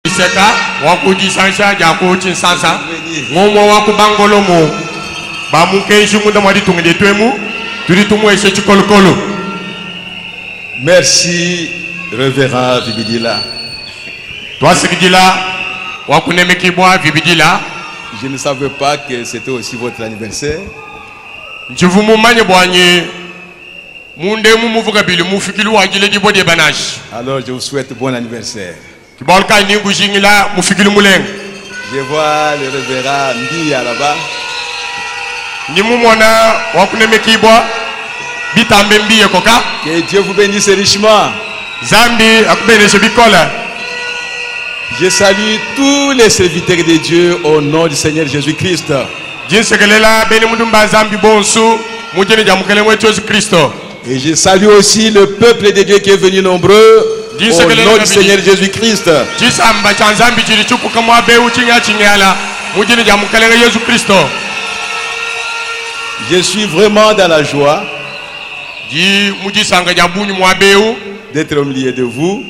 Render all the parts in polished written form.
Seka wakuji sansa jako chinsansa ngomo wakubangolo mo bamuke ishumunda mwadi tungede twemu turi tumweshe chikolokolo. Merci Révérend Vibidila. Toi Vibidila wakunemekibwa Vibidila. Je ne savais pas que c'était aussi votre anniversaire. Nchivumu manye bwanye munde mumuvuga bili mufikili wajile dibode banash. Alors je vous souhaite bon anniversaire. Je vois le révérend Mbia là-bas. Que Dieu vous bénisse richement. Je salue tous les serviteurs de Dieu au nom du Seigneur Jésus-Christ. Et je salue aussi le peuple de Dieu qui est venu nombreux au nom du Seigneur Jésus-Christ. Je suis vraiment dans la joie d'être au milieu de vous.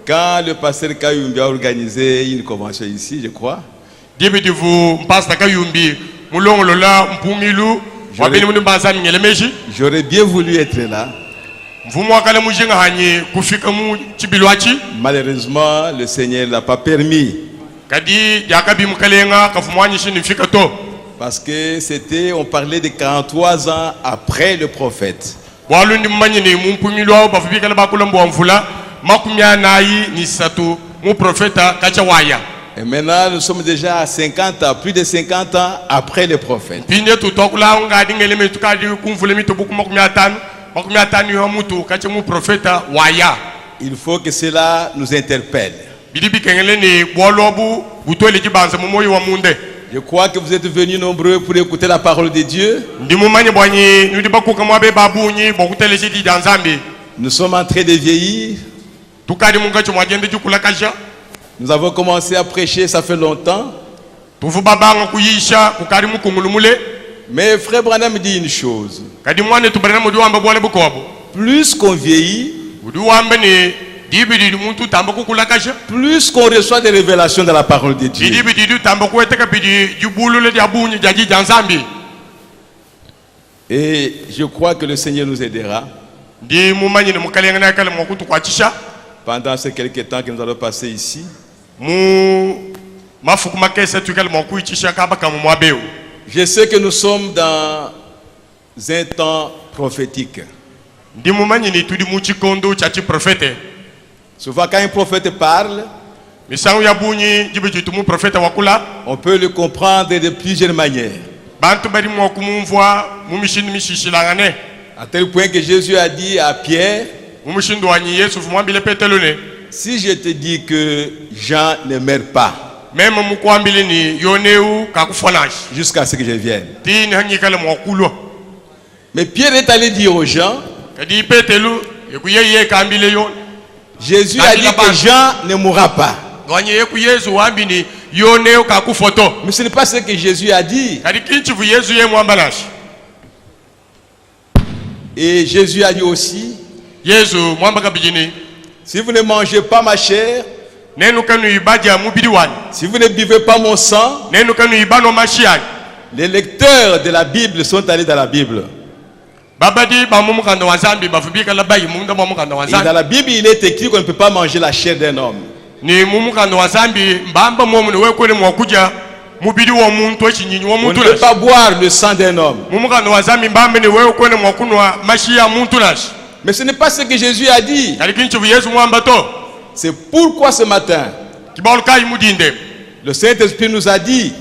Quand le pasteur Kayumbi a organisé une convention ici, je crois, j'aurais bien voulu être là. Malheureusement, le Seigneur n'a pas permis. Parce que c'était, on parlait de 43 ans après le prophète. Et maintenant, nous sommes déjà à 50 ans, plus de 50 ans après le prophète. Il faut que cela nous interpelle. Je crois que vous êtes venus nombreux pour écouter la parole de Dieu. Nous sommes en train de vieillir. Nous avons commencé à prêcher, ça fait longtemps. Mais Frère Branham me dit une chose. Plus qu'on vieillit, plus qu'on reçoit des révélations de la parole de Dieu. Et je crois que le Seigneur nous aidera pendant ces quelques temps que nous allons passer ici. Je sais que nous sommes dans un temps prophétique. Souvent quand un prophète parle, on peut le comprendre de plusieurs manières. À tel point que Jésus a dit à Pierre, si je te dis que Jean ne meurt pas, jusqu'à ce que je vienne. Mais Pierre est allé dire aux gens, Jésus a dit que Jean ne mourra pas. Mais ce n'est pas ce que Jésus a dit. Et Jésus a dit aussi, si vous ne mangez pas ma chair, si vous ne buvez pas mon sang, les lecteurs de la Bible sont allés dans la Bible. Et dans la Bible, il est écrit qu'on ne peut pas manger la chair d'un homme. On ne peut pas boire le sang d'un homme. Mais ce n'est pas ce que Jésus a dit. C'est pourquoi ce matin, le Saint-Esprit nous a dit,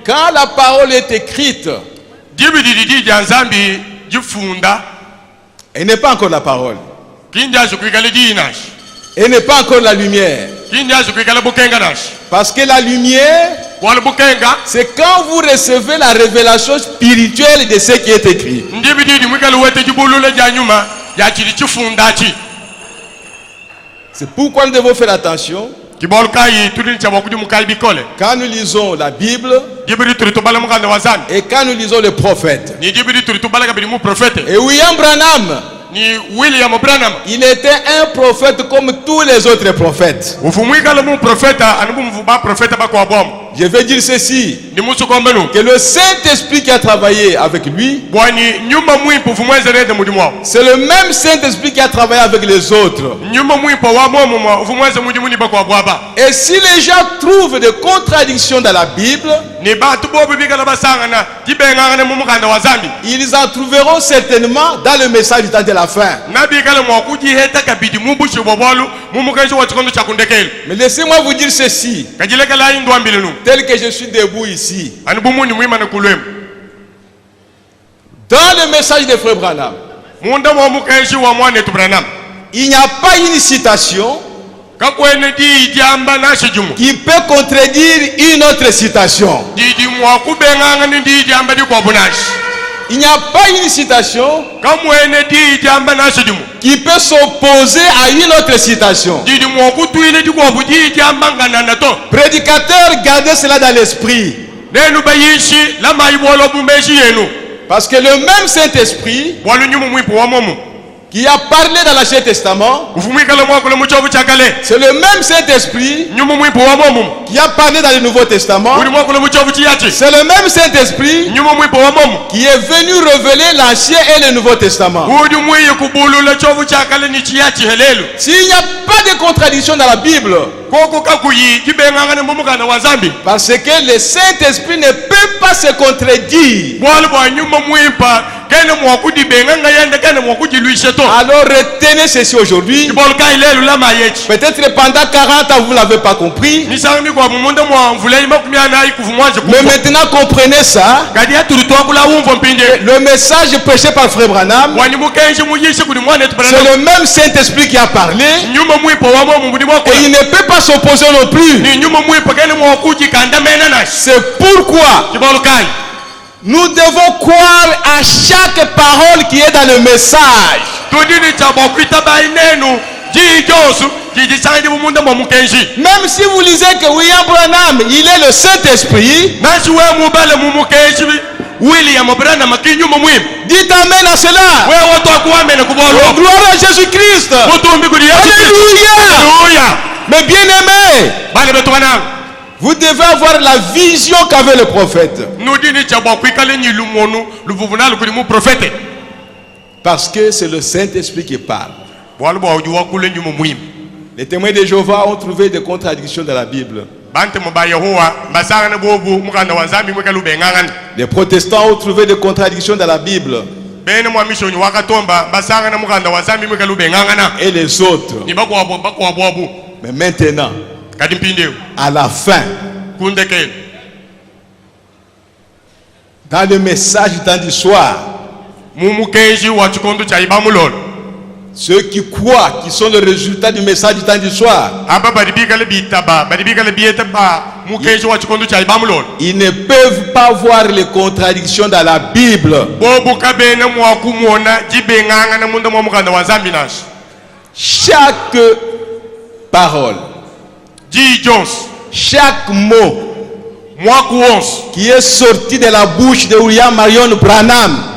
quand la parole est écrite, elle n'est pas encore la parole. Elle n'est pas encore la lumière. Parce que la lumière, c'est quand vous recevez la révélation spirituelle de ce qui est écrit. C'est pourquoi nous devons faire attention. Quand nous lisons la Bible et quand nous lisons les prophètes. Et William Branham ni William Branham. Il était un prophète comme tous les autres prophètes. Je vais dire ceci, que le Saint-Esprit qui a travaillé avec lui, c'est le même Saint-Esprit qui a travaillé avec les autres. Et si les gens trouvent des contradictions dans la Bible, ils en trouveront certainement dans le message du temps de la fin. Mais laissez-moi vous dire ceci, tel que je suis debout ici, dans le message de Frère Branham, il n'y a pas une citation qui peut contredire une autre citation. Il n'y a pas une citation qui peut s'opposer à une autre citation. Prédicateur, gardez cela dans l'esprit. Parce que le même Saint-Esprit qui a parlé dans l'Ancien Testament, c'est le même Saint-Esprit qui a parlé dans le Nouveau Testament. C'est le même Saint-Esprit qui est venu révéler l'Ancien et le Nouveau Testament. S'il n'y a pas de contradiction dans la Bible, parce que le Saint-Esprit ne peut pas se contredire, alors retenez ceci aujourd'hui. Peut-être pendant 40 ans vous ne l'avez pas compris, mais maintenant comprenez ça. Le message prêché par Frère Branham, c'est le même Saint-Esprit qui a parlé, et il ne peut pas s'opposer non plus. C'est pourquoi nous devons croire à chaque parole qui est dans le message. Même si vous lisez que William Branham, il est le Saint-Esprit, dites amen à cela. Oh, gloire à Jésus-Christ. Alléluia. Mais bien aimé, vous devez avoir la vision qu'avait le prophète. Parce que c'est le Saint-Esprit qui parle. Les témoins de Jéhovah ont trouvé des contradictions dans la Bible. Les protestants ont trouvé des contradictions dans la Bible. Et les autres. Mais maintenant, à la fin, dans le message du temps du soir, ceux qui croient, qui sont le résultat du message du temps du soir, ils ne peuvent pas voir les contradictions dans la Bible. Chaque parole, chaque mot qui est sorti de la bouche de William Marion Branham,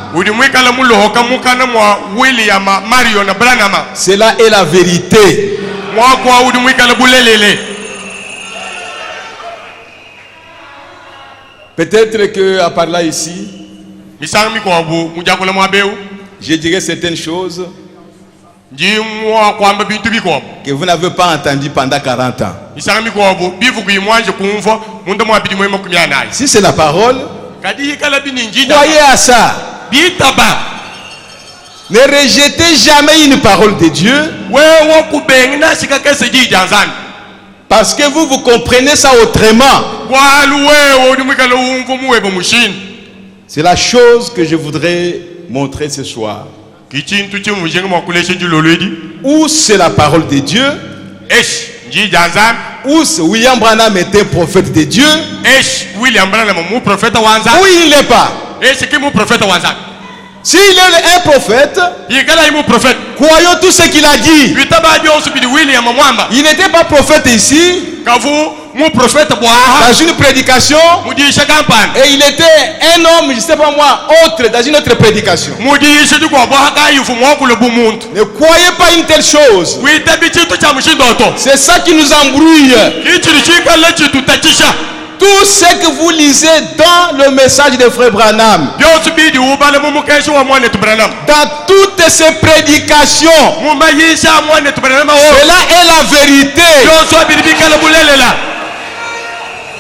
cela est la vérité. Peut-être que à part là ici, je dirais certaines choses que vous n'avez pas entendu pendant 40 ans. Si c'est la parole, croyez à ça. Ne rejetez jamais une parole de Dieu, parce que vous comprenez ça autrement. C'est la chose que je voudrais montrer ce soir. Où c'est la parole de Dieu, où William Branham était prophète de Dieu, où il n'est pas. S'il est un prophète, croyons tout ce qu'il a dit. Il n'était pas prophète ici, dans une prédication, et il était un homme, je ne sais pas moi, autre dans une autre prédication. Ne croyez pas une telle chose. C'est ça qui nous embrouille. Tout ce que vous lisez dans le message de Frère Branham, dans toutes ces prédications, cela est la vérité.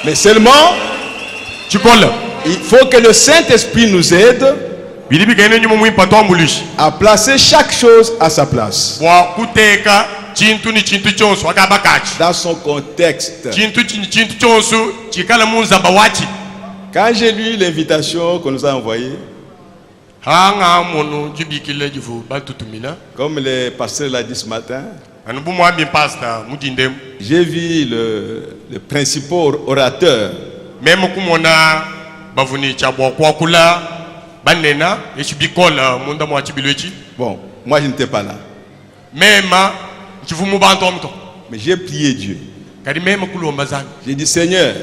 Mais seulement, il faut que le Saint-Esprit nous aide à placer chaque chose à sa place, dans son contexte. Quand j'ai lu l'invitation qu'on nous a envoyée, comme le pasteur l'a dit ce matin, j'ai vu le principal orateur. Bon, moi je n'étais pas là. Mais j'ai prié Dieu. J'ai dit, Seigneur,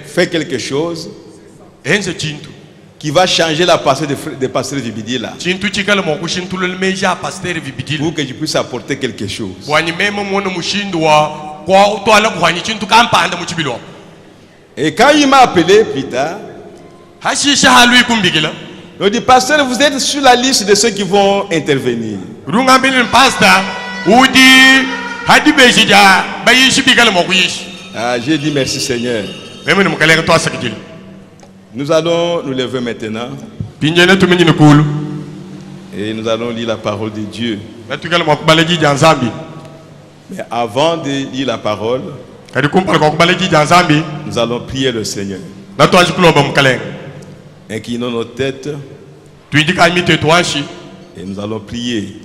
fais quelque chose qui va changer la pensée de pasteur Vibidi là, pour que je puisse apporter quelque chose. Et quand il m'a appelé plus tard, il dit, pasteur, vous êtes sur la liste de ceux qui vont intervenir. J'ai dit merci Seigneur. Nous allons nous lever maintenant et nous allons lire la parole de Dieu. Mais avant de lire la parole, nous allons prier le Seigneur. Inclinons nos têtes et nous allons prier.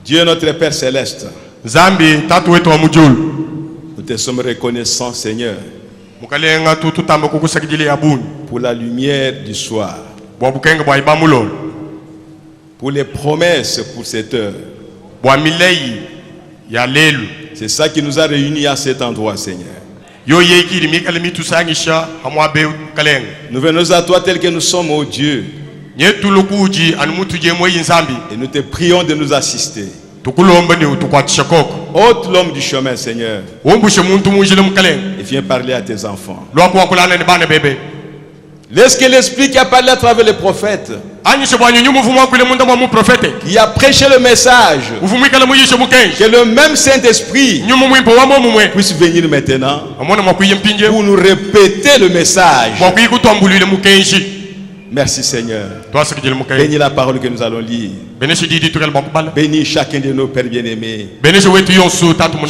Dieu notre Père Céleste, nous te sommes reconnaissants Seigneur pour la lumière du soir, pour les promesses pour cette heure. C'est ça qui nous a réunis à cet endroit Seigneur. Nous venons à toi tel que nous sommes, ô Dieu, et nous te prions de nous assister. Ôte l'homme du chemin Seigneur et viens parler à tes enfants. Laisse que l'Esprit qui a parlé à travers les prophètes, qui a prêché le message, que le même Saint-Esprit puisse venir maintenant pour nous répéter le message. Merci Seigneur. Bénis la parole que nous allons lire. Bénis chacun de nos pères bien-aimés.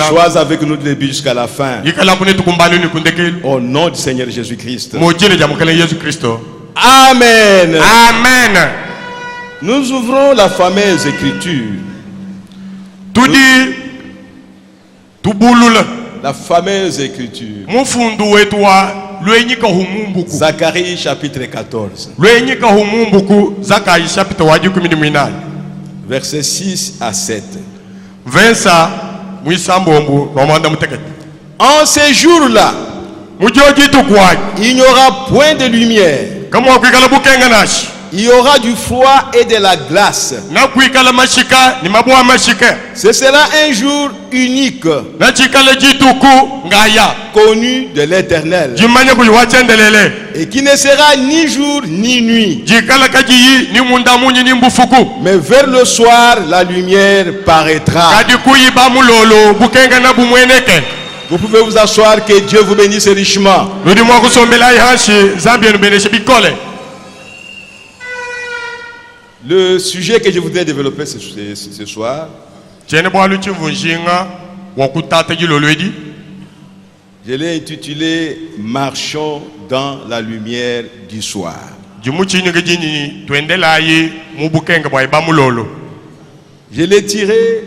Sois avec nous du début jusqu'à la fin. Au nom du Seigneur Jésus-Christ. Amen. Amen. Nous ouvrons la fameuse écriture. La fameuse écriture. Zacharie chapitre 14. Versets 6 à 7. En ces jours-là, il n'y aura point de lumière. Il y aura du froid et de la glace. Ce sera un jour unique, connu de l'Éternel, et qui ne sera ni jour ni nuit. Mais vers le soir, la lumière paraîtra. Vous pouvez vous asseoir, que Dieu vous bénisse richement. Le sujet que je voudrais développer ce soir, je l'ai intitulé « Marchons dans la lumière du soir ». Je l'ai tiré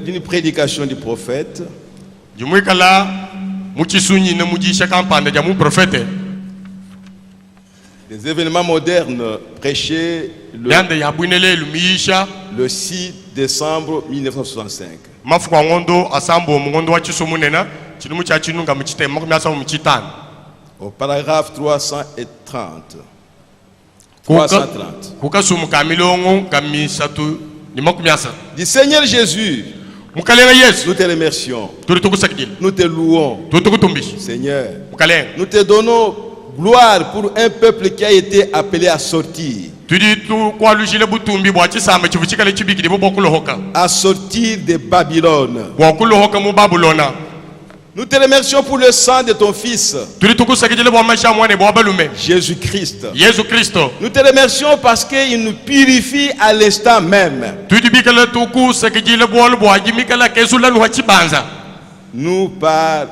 d'une prédication du prophète. Les événements modernes prêchés le 6 décembre 1965. Au paragraphe 330. 330. Du Seigneur Jésus, nous te remercions. Nous te louons. Seigneur, nous te donnons gloire pour un peuple qui a été appelé à sortir. À sortir de Babylone. Nous te remercions pour le sang de ton Fils, Jésus-Christ. Nous te remercions parce qu'il nous purifie à l'instant même. Nous par...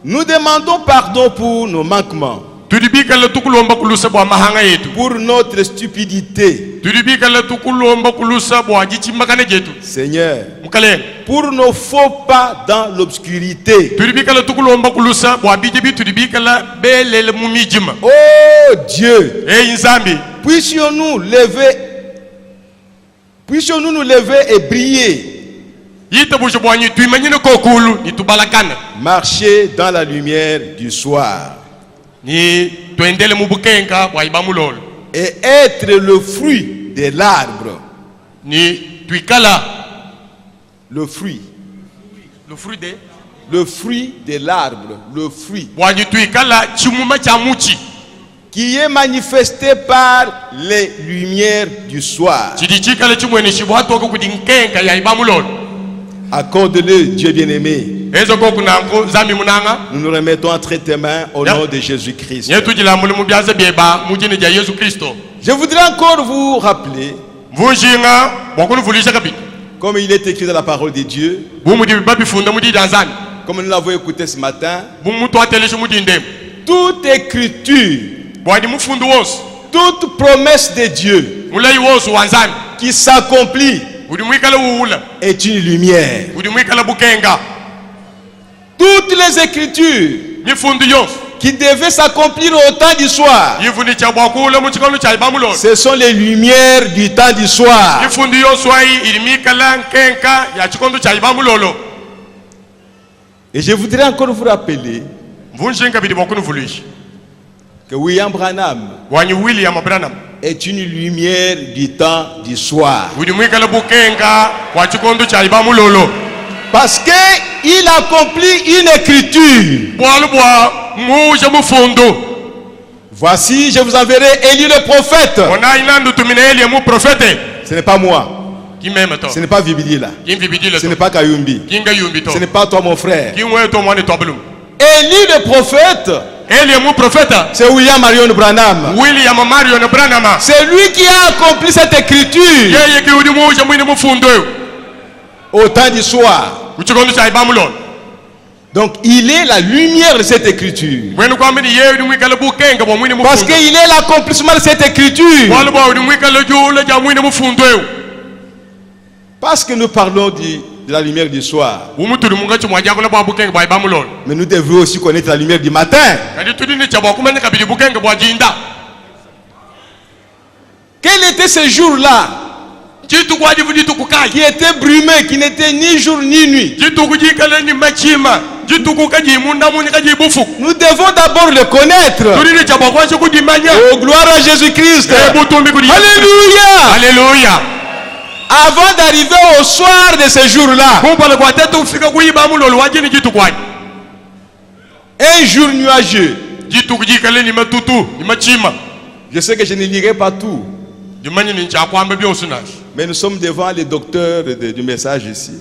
Nous demandons pardon pour nos manquements, pour notre stupidité. Seigneur, pour nos faux pas dans l'obscurité. Oh Dieu, puissions-nous nous lever et briller. Marcher dans la lumière du soir. Et être le fruit de l'arbre. Le fruit. Le fruit de l'arbre. Le fruit. Qui est manifesté par les lumières du soir. Accorde-le, Dieu bien-aimé. Nous nous remettons entre tes mains au nom de Jésus-Christ. Je voudrais encore vous rappeler, comme il est écrit dans la parole de Dieu, comme nous l'avons écouté ce matin, toute écriture, toute promesse de Dieu qui s'accomplit est une lumière. Toutes les écritures qui devaient s'accomplir au temps du soir, ce sont les lumières du temps du soir. Et je voudrais encore vous rappeler que William Branham est une lumière du temps du soir. Parce qu'il accomplit une écriture. Voici, je vous enverrai Élie le prophète. Ce n'est pas moi. Ce n'est pas Vibidi là. Ce n'est pas Kayumbi. Ce n'est pas toi mon frère. Élie le prophète, c'est William Marion Branham. C'est lui qui a accompli cette écriture au temps du soir. Donc il est la lumière de cette écriture. Parce qu'il est l'accomplissement de cette écriture. Parce que nous parlons de la lumière du soir, mais nous devons aussi connaître la lumière du matin. Quel était ce jour-là qui était brumé, qui n'était ni jour ni nuit? Nous devons d'abord le connaître. Oh, gloire à Jésus-Christ. Alléluia. Alléluia. Avant d'arriver au soir de ce jour-là, un jour nuageux. Je sais que je ne lirai pas tout, mais nous sommes devant les docteurs du message ici.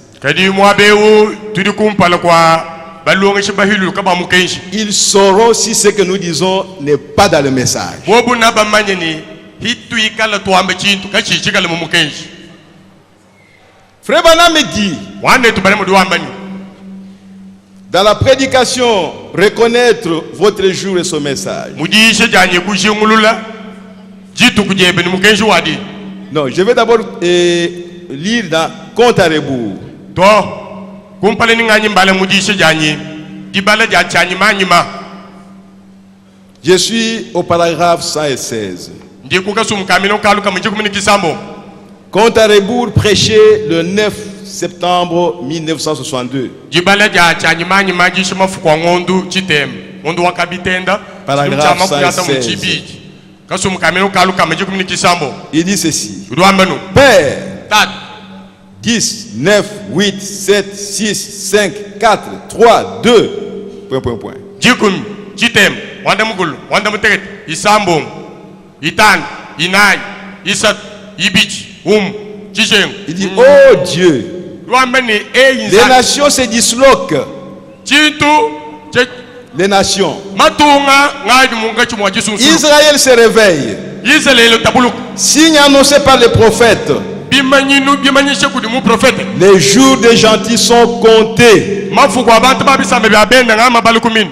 Ils sauront si ce que nous disons n'est pas dans le message. Frère Branham me dit, dans la prédication, reconnaître votre jour et son message. Non, je vais d'abord lire dans Compte à rebours. Je suis au paragraphe 116. Compte à rebours prêché le 9 septembre 1962. Paragraphe 116. Il dit ceci. Père, 10, 9, 8, 7, 6, 5, 4, 3, 2. Point, point, point. Il dit, oh Dieu, les nations se disloquent. Les nations. Israël se réveille. Signe annoncé par les prophètes. Les jours des gentils sont comptés.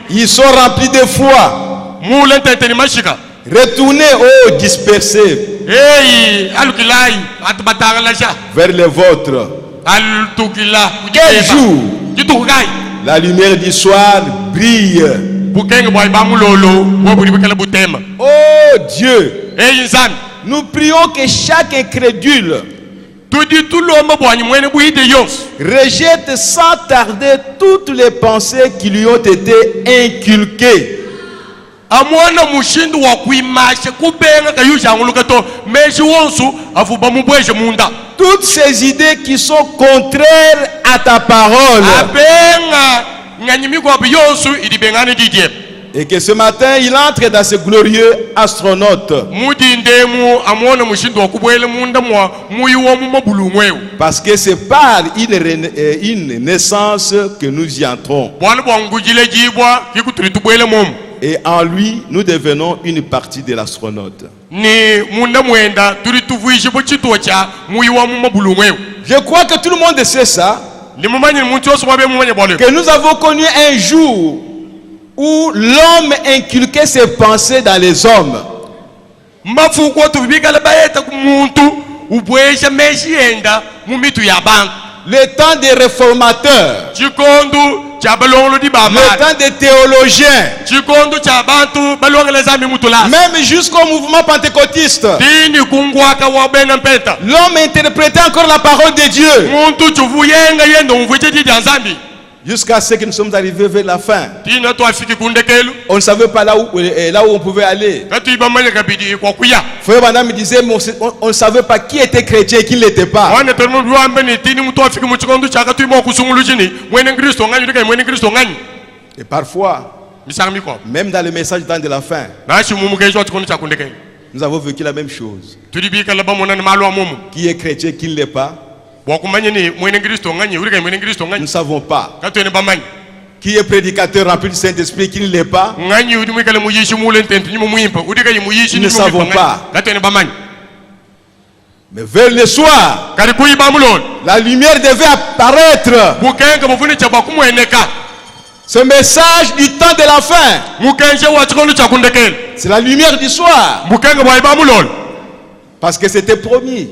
Ils sont remplis de foi. Retournez, ô dispersés, vers les vôtres. Quel jour la lumière du soir brille. Oh Dieu, nous prions que chaque incrédule rejette sans tarder toutes les pensées qui lui ont été inculquées. Toutes ces idées qui sont contraires à ta parole. Et que ce matin il entre dans ce glorieux astronaute. Parce que c'est par une naissance que nous y entrons. Et en lui, nous devenons une partie de l'astronaute. Je crois que tout le monde sait ça. Que nous avons connu un jour où l'homme inculquait ses pensées dans les hommes. Le temps des réformateurs. Le temps des théologiens. Même jusqu'au mouvement pentecôtiste. L'homme interprétait encore la parole de Dieu. Jusqu'à ce que nous sommes arrivés vers la fin. On ne savait pas là où on pouvait aller. Frère Branham me disait, on ne savait pas qui était chrétien et qui ne l'était pas. Et parfois, même dans le message du temps de la fin, nous avons vécu la même chose. Qui est chrétien, qui ne l'est pas. Nous ne savons pas. Qui est prédicateur rempli du Saint-Esprit, qui ne l'est pas. Nous ne savons pas. Mais vers le soir, la lumière devait apparaître. Ce message du temps de la fin, c'est la lumière du soir. Parce que c'était promis.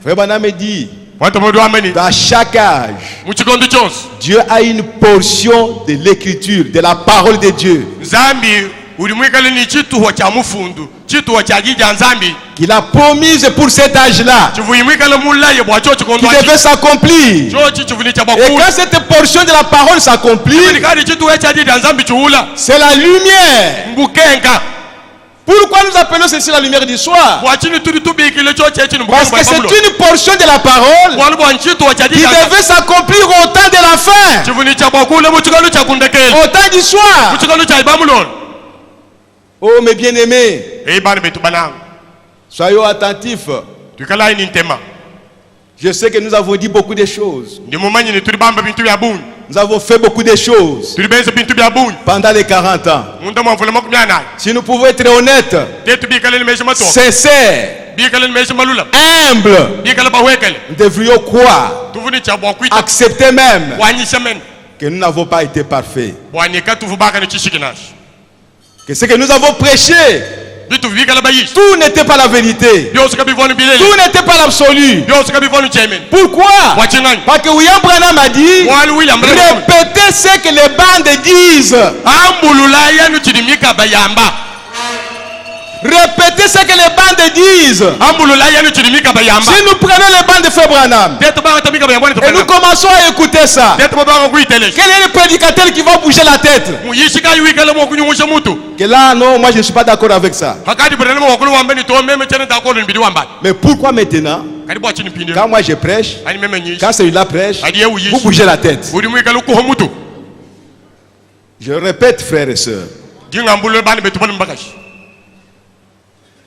Frère Branham me dit, dans chaque âge, Dieu a une portion de l'écriture, de la parole de Dieu, qu'il a promise pour cet âge-là, qui devait s'accomplir. Et quand cette portion de la parole s'accomplit, c'est la lumière. Pourquoi nous appelons ceci la lumière du soir? Parce que c'est une portion de la parole qui devait s'accomplir au temps de la fin, au temps du soir. Oh mes bien-aimés, soyons attentifs. Je sais que nous avons dit beaucoup de choses. Nous avons fait beaucoup de choses pendant les 40 ans. Si nous pouvons être honnêtes, sincères, humbles, nous devrions croire, accepter même que nous n'avons pas été parfaits. Que ce que nous avons prêché, tout n'était pas la vérité. Tout n'était pas l'absolu. Pourquoi? Parce que William Branham a dit, répétez ce que les bandes disent. Répétez ce que les bandes disent. Si nous prenons les bandes de Frère Branham et nous commençons à écouter ça, quel est le prédicateur qui va bouger la tête? Que là, non, moi je ne suis pas d'accord avec ça. Mais pourquoi maintenant, quand moi je prêche, quand celui-là prêche, vous bougez la tête? Je répète, frères et sœurs,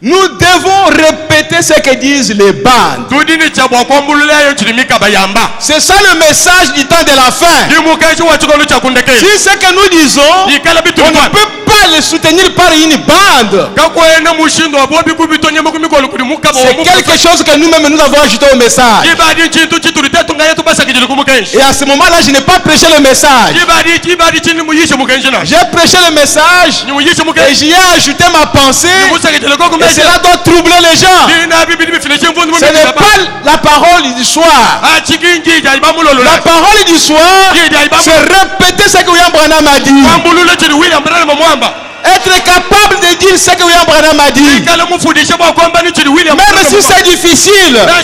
nous devons répéter ce que disent les bandes. C'est ça le message du temps de la fin. Si ce que nous disons, on ne peut pas le soutenir par une bande. C'est quelque chose que nous-mêmes nous avons ajouté au message. Et à ce moment-là, je n'ai pas prêché le message. J'ai prêché le message et j'y ai ajouté ma pensée. Et cela doit troubler les gens. Ce n'est pas la parole du soir. La parole du soir, c'est répéter ce que William Branham a dit. Être capable de dire ce que William Branham a dit. Même si c'est difficile, même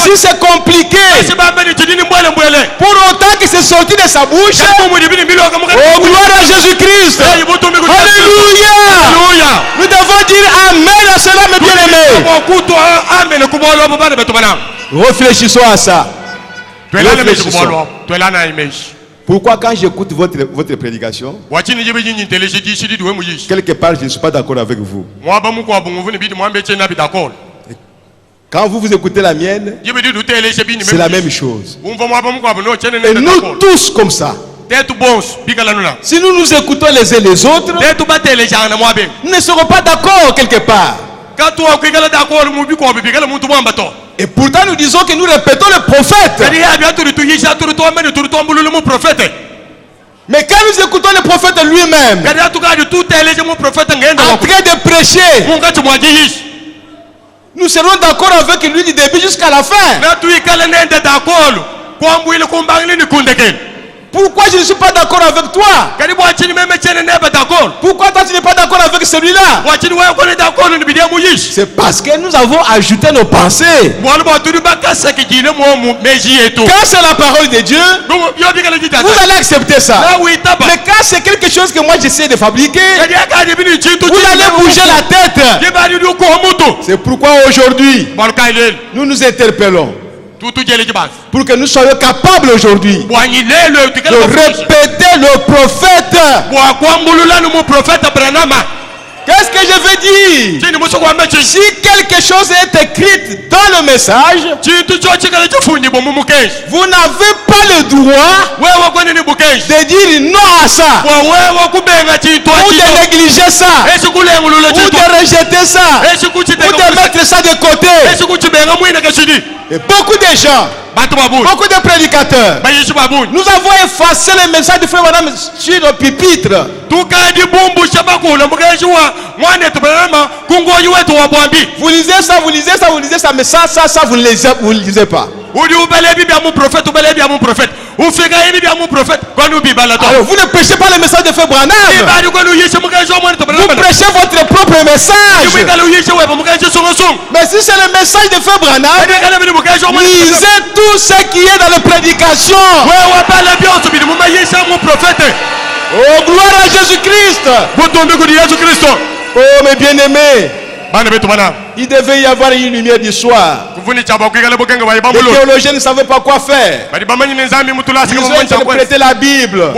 si c'est compliqué, pour autant que c'est sorti de sa bouche, oh gloire à Jésus-Christ. Alléluia. Nous devons dire Amen à cela, mes bien-aimés. Réfléchissons à ça. Réfléchissons. Pourquoi quand j'écoute votre prédication, quelque part je ne suis pas d'accord avec vous. Quand vous écoutez la mienne, c'est la même chose. Et nous tous comme ça. Si nous nous écoutons les uns les autres, nous ne serons pas d'accord quelque part. Et pourtant nous disons que nous répétons le prophète. Mais quand nous écoutons le prophète lui-même en train de prêcher, nous serons d'accord avec lui du début jusqu'à la fin. Pourquoi je ne suis pas d'accord avec toi? Pourquoi toi tu n'es pas d'accord avec celui-là? C'est parce que nous avons ajouté nos pensées. Quand c'est la parole de Dieu, vous allez accepter ça. Mais quand c'est quelque chose que moi j'essaie de fabriquer, vous allez bouger la tête. C'est pourquoi aujourd'hui nous nous interpellons pour que nous soyons capables aujourd'hui de répéter le prophète. Qu'est-ce que je veux dire? Si quelque chose est écrit dans le message, vous n'avez pas le droit de dire non à ça, ou de négliger ça, ou de rejeter ça, ou de mettre ça de côté. Et beaucoup de gens, beaucoup de prédicateurs, nous avons effacé le message de Frère Branham sur le pupitre. Vous lisez ça, vous lisez ça, vous lisez ça, mais ça, vous ne lisez pas. Alors, vous ne prêchez pas le message de Frère Branham. Vous prêchez votre propre message. Mais si c'est le message de Frère Branham, lisez tout ce qui est dans la prédication. Oh, gloire à Jésus-Christ. Oh, mes bien-aimés, il devait y avoir une lumière du soir. Les théologiens ne savaient pas quoi faire. Ils ont interprété la Bible.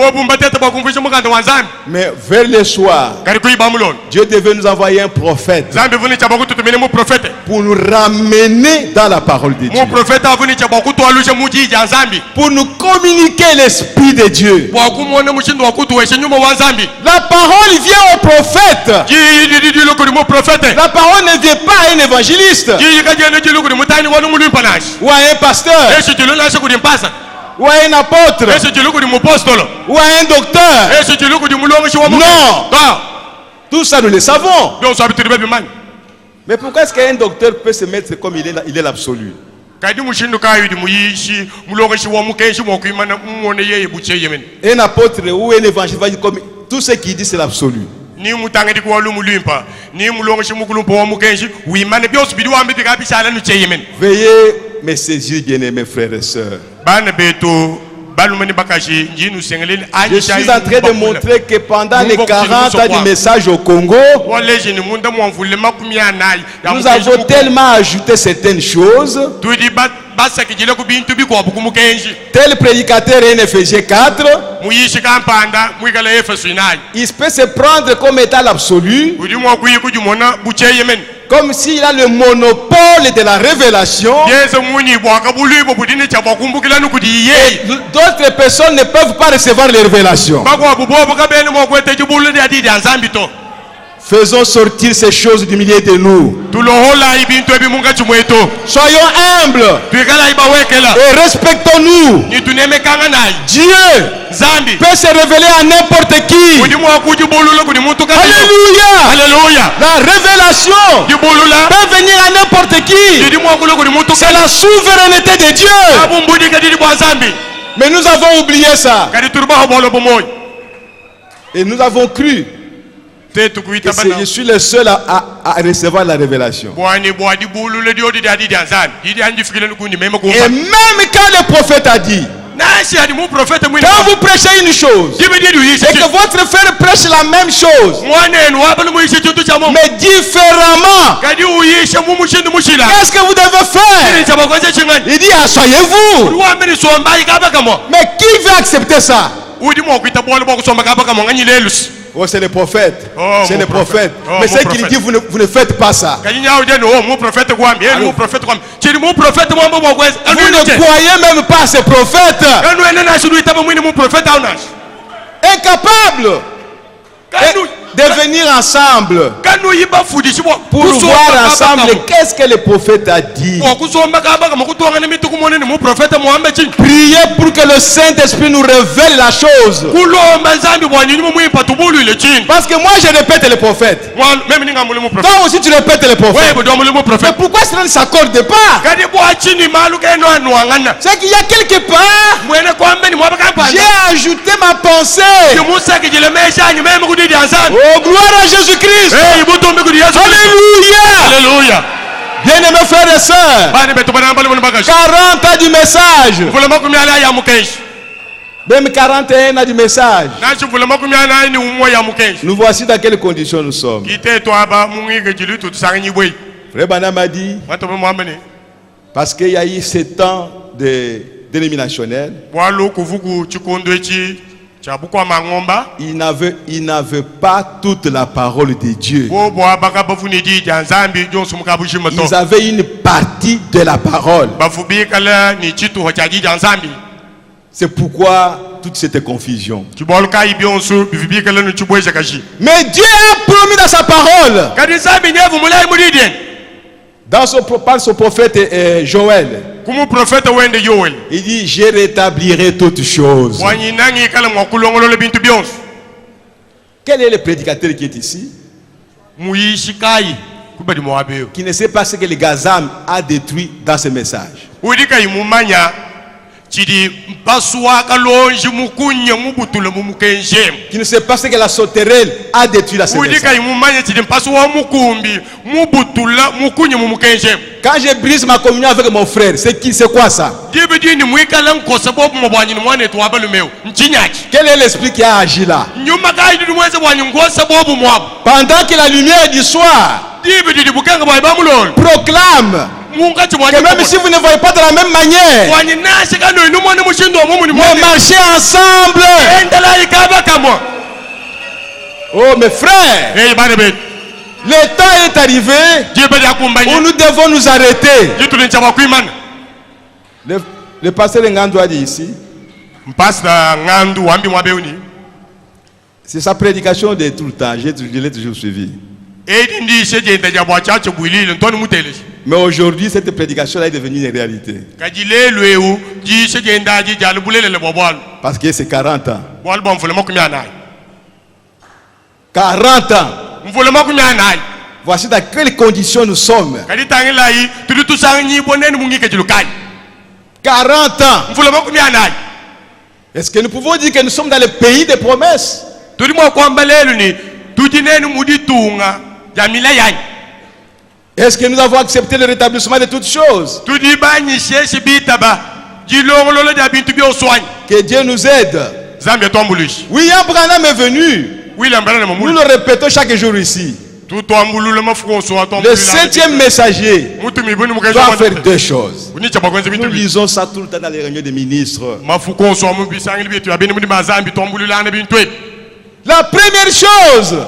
Mais vers le soir, Dieu devait nous envoyer un prophète pour nous ramener dans la parole de Dieu, pour nous communiquer l'Esprit de Dieu. La parole vient au prophète. La parole ne vient pas à un évangéliste ou à un pasteur ou à un apôtre ou à un docteur. Non, tout ça nous le savons. Mais pourquoi est-ce qu'un docteur peut se mettre comme il est l'absolu? Un apôtre ou un évangéliste va dire comme tout ce qu'il dit c'est l'absolu. ni mutanga diko walu mulimpa ni mulongo shimukulu po mukenji wimane byos bidi wambe bikabishala nu cheyemen. Veuillez me saisir, bien-aimés frères et sœurs. Je suis en train de montrer que pendant les 40 ans du message au Congo, nous avons tellement ajouté certaines choses. Tel prédicateur en Éphésiens 4, il peut se prendre comme état l'absolu, comme s'il a le monopole de la révélation. D'autres personnes ne peuvent pas recevoir les révélations. Faisons sortir ces choses du milieu de nous. Soyons humbles et respectons-nous. Dieu peut se révéler à n'importe qui. Alléluia. La révélation peut venir à n'importe qui. C'est la souveraineté de Dieu. Mais nous avons oublié ça. Et nous avons cru que je suis le seul à recevoir la révélation. Et même quand le prophète a dit, quand vous prêchez une chose et que votre frère prêche la même chose mais différemment, qu'est-ce que vous devez faire? Il dit, asseyez-vous. Mais qui veut accepter ça? Oh, c'est le prophète. C'est le prophète. Mais c'est qu'il dit, vous ne faites pas ça. Vous ne croyez même pas à ce prophète. Incapable de venir ensemble pour voir ensemble qu'est-ce que le prophète a dit. Priez pour que le Saint-Esprit nous révèle la chose. Parce que moi je répète le prophète. Toi aussi tu répètes le prophète. Mais pourquoi cela ne s'accorde pas? C'est qu'il y a quelque part, j'ai ajouté ma pensée. Oh, gloire à Jésus-Christ. Alléluia. Bien-aimés frères et sœurs, 40 ans du message, même 41 ans du message, nous voici dans quelles conditions nous sommes. Frère Branham a dit, parce qu'il y a eu 7 ans de dénominationnel, il n'avait pas toute la parole de Dieu. Ils avaient une partie de la parole. C'est pourquoi toute cette confusion. Mais Dieu a promis dans sa parole, par son prophète Joël, il dit, je rétablirai toutes choses. Quel est le prédicateur qui est ici, qui ne sait pas ce que le Gazam a détruit dans ce message? Qui ne sait pas ce que la sauterelle a détruit dans ce message? Quand je brise ma communion avec mon frère, c'est quoi ça? Quel est l'esprit qui a agi là? Pendant que la lumière du soir proclame que même si vous ne voyez pas de la même manière, mais marchez ensemble. Oh mes frères, le temps est arrivé où nous devons nous arrêter. Le pasteur Ngandou a dit ici, c'est sa prédication de tout le temps, je l'ai toujours suivi. Mais aujourd'hui, cette prédication est devenue une réalité. Parce que c'est 40 ans. 40 ans. Voici dans quelles conditions nous sommes. 40 ans. Est-ce que nous pouvons dire que nous sommes dans le pays des promesses? Est-ce que nous avons accepté le rétablissement de toutes choses? Que Dieu nous aide. William Branham est venu. Nous le répétons chaque jour ici. Le 7e messager doit faire deux choses. Nous lisons ça tout le temps dans les réunions des ministres. La première chose,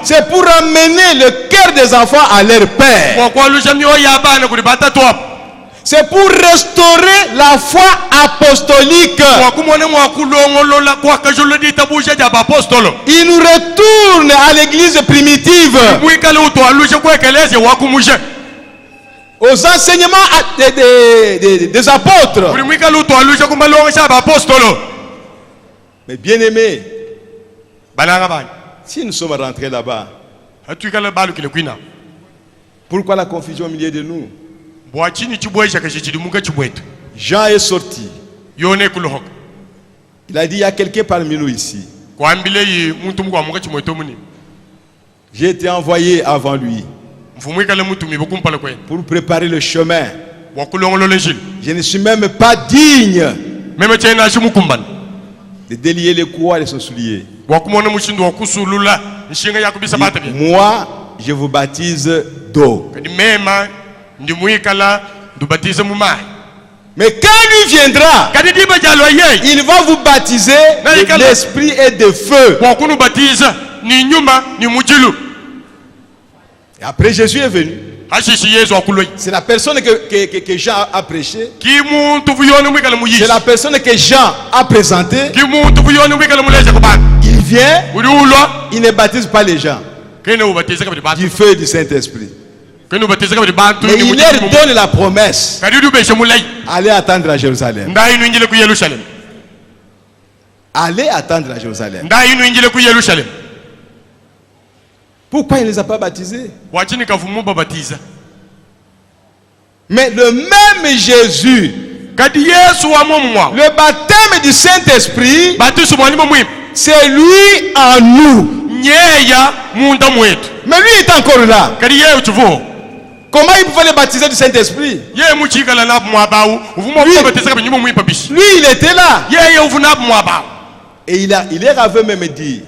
c'est pour amener le cœur des enfants à leur père. C'est pour restaurer la foi apostolique. Il nous retourne à l'église primitive, aux enseignements des apôtres. Mais bien aimés, si nous sommes rentrés là-bas, pourquoi la confusion au milieu de nous? Jean est sorti. Il a dit, il y a quelqu'un parmi nous ici. J'ai été envoyé avant lui pour préparer le chemin. Je ne suis même pas digne de délier les courroies de son soulier. Moi, je vous baptise d'eau. Mais quand lui viendra, il va vous baptiser de l'esprit et de feu. Et après Jésus est venu. C'est la personne que Jean a prêché. C'est la personne que Jean a présentée. Il vient, il ne baptise pas les gens du feu et du Saint-Esprit. Mais il leur donne la promesse. Allez attendre à Jérusalem. Allez attendre à Jérusalem. Pourquoi il ne les a pas baptisés? Mais le même Jésus, le baptême du Saint-Esprit, c'est lui en nous. Mais lui est encore là. Comment il pouvait les baptiser du Saint-Esprit? Lui, il était là. Et il est revenu me dire,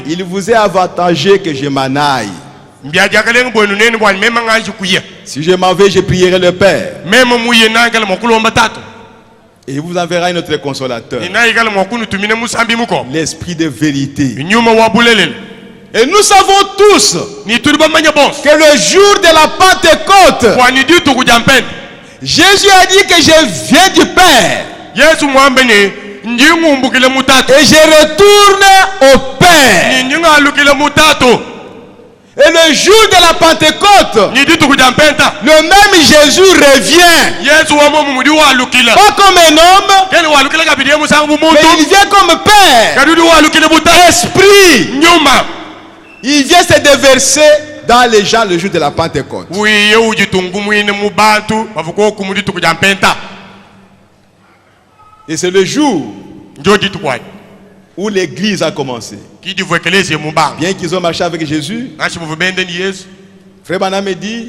il vous est avantageux que je m'en aille. Si je m'en vais, je prierai le Père. Et il vous enverra un autre consolateur, l'Esprit de vérité. Et nous savons tous que le jour de la Pentecôte, Jésus a dit que je viens du Père et je retourne au Père. Et le jour de la Pentecôte, le même Jésus revient. Pas comme un homme, mais il vient comme Père. Esprit. Il vient se déverser dans les gens le jour de la Pentecôte. Et c'est le jour où l'église a commencé. Bien qu'ils ont marché avec Jésus, Frère Branham me dit,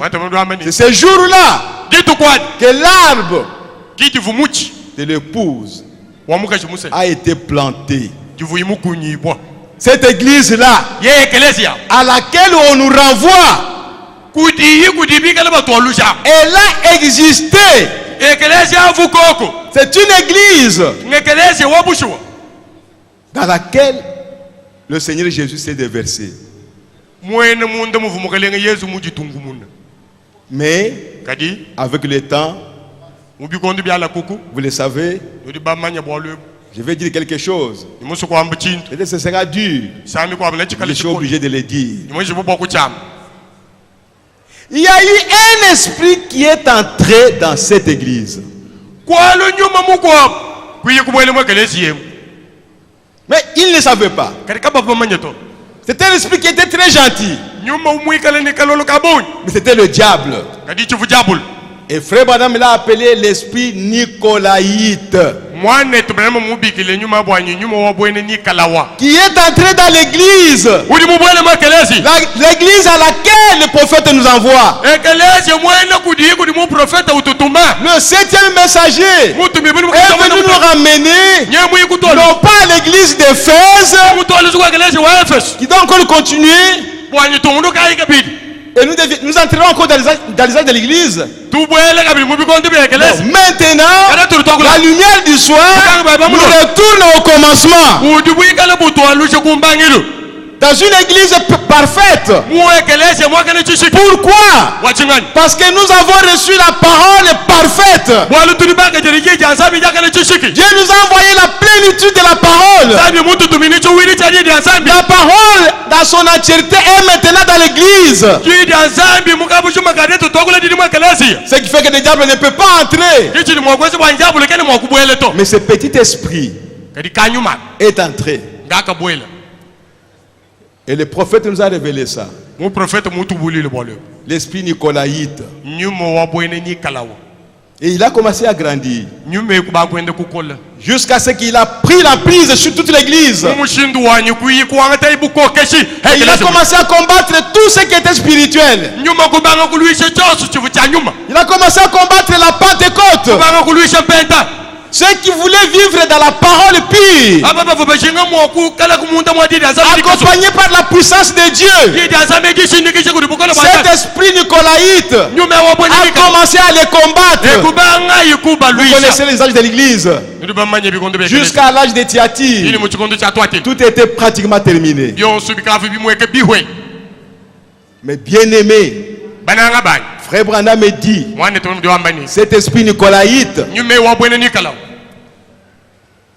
c'est ce jour-là que l'arbre de l'épouse a été planté. Cette église-là, à laquelle on nous renvoie, elle a existé. C'est une église dans laquelle le Seigneur Jésus s'est déversé. Mais avec le temps, vous le savez, je vais dire quelque chose. Peut-être ce sera dur. Je suis obligé de le dire. Il y a eu un esprit qui est entré dans cette église. Mais il ne savait pas. C'était un esprit qui était très gentil. Mais c'était le diable. Et Frère Branham l'a appelé l'esprit nicolaïte, qui est entré dans l'église. L'église à laquelle le prophète nous envoie. Le 7e messager est venu nous ramener, non pas à l'église d'Éphèse, qui doit encore continuer. Et nous entrerons encore dans les âges de l'église. Maintenant, la lumière du soir nous retourne au commencement. Dans une église parfaite. Pourquoi? Parce que nous avons reçu la parole parfaite. Dieu nous a envoyé la plénitude de la parole. La parole dans son entièreté est maintenant dans l'église. Ce qui fait que le diable ne peut pas entrer. Mais ce petit esprit est entré. Et le prophète nous a révélé ça. L'esprit nicolaïte. Et il a commencé à grandir. Jusqu'à ce qu'il a pris la prise sur toute l'église. Et il a commencé à combattre tout ce qui était spirituel. Il a commencé à combattre la Pentecôte. Ceux qui voulaient vivre dans la parole pure, accompagnés par la puissance de Dieu, cet esprit nicolaïte a commencé à les combattre. Vous connaissez les âges de l'église. Jusqu'à l'âge de Thyatire, tout était pratiquement terminé. Mais bien aimé, Frère Branham me dit, cet esprit nicolaïte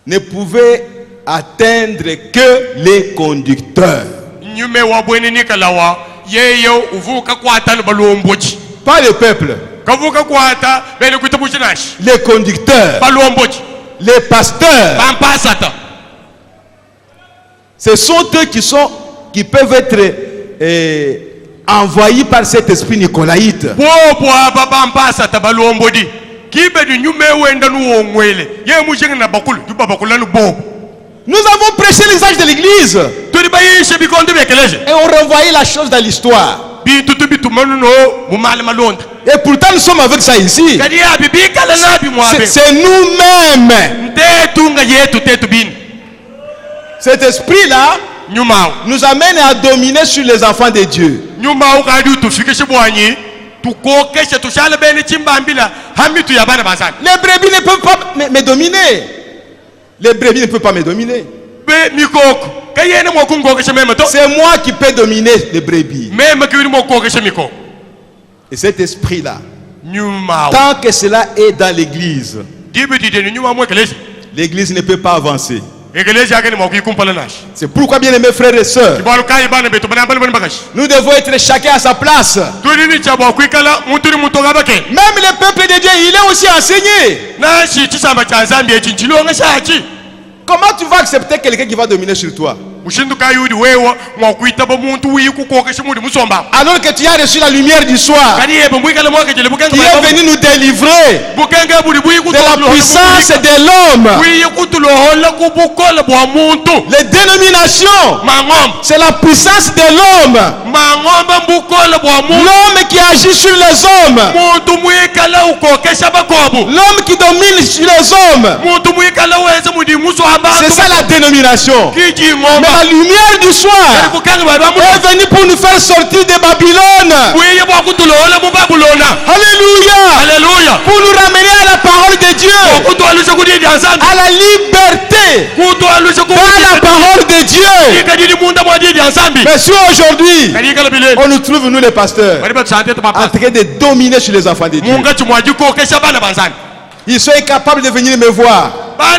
ne pouvait atteindre que les conducteurs. Pas le peuple. Les conducteurs. Les pasteurs. Ce sont eux qui peuvent être envoyé par cet esprit nicolaïte. Nous avons prêché les âges de l'église et on revoyait la chose dans l'histoire. Et pourtant nous sommes avec ça ici. C'est nous-mêmes. Cet esprit-là nous amène à dominer sur les enfants de Dieu. Les brebis ne peuvent pas me dominer. Les brebis ne peuvent pas me dominer. C'est moi qui peux dominer les brebis. Et cet esprit-là, tant que cela est dans l'église, l'église ne peut pas avancer. C'est pourquoi, bien aimés frères et sœurs, nous devons être chacun à sa place. Même le peuple de Dieu, il est aussi enseigné. Comment tu vas accepter quelqu'un qui va dominer sur toi? Alors que tu as reçu la lumière du soir, qui est venu nous délivrer de la puissance de l'homme. Les dénominations, c'est la puissance de l'homme. L'homme qui agit sur les hommes. L'homme qui domine sur les hommes. C'est ça la dénomination. Mais la lumière du soir est venue pour nous faire sortir de Babylone. Alléluia. Pour nous ramener à la parole de Dieu, à la liberté dans la parole de Dieu. Mais si aujourd'hui on nous trouve, nous les pasteurs, en train de dominer sur les enfants de Dieu, ils sont incapables de venir me voir. Mais,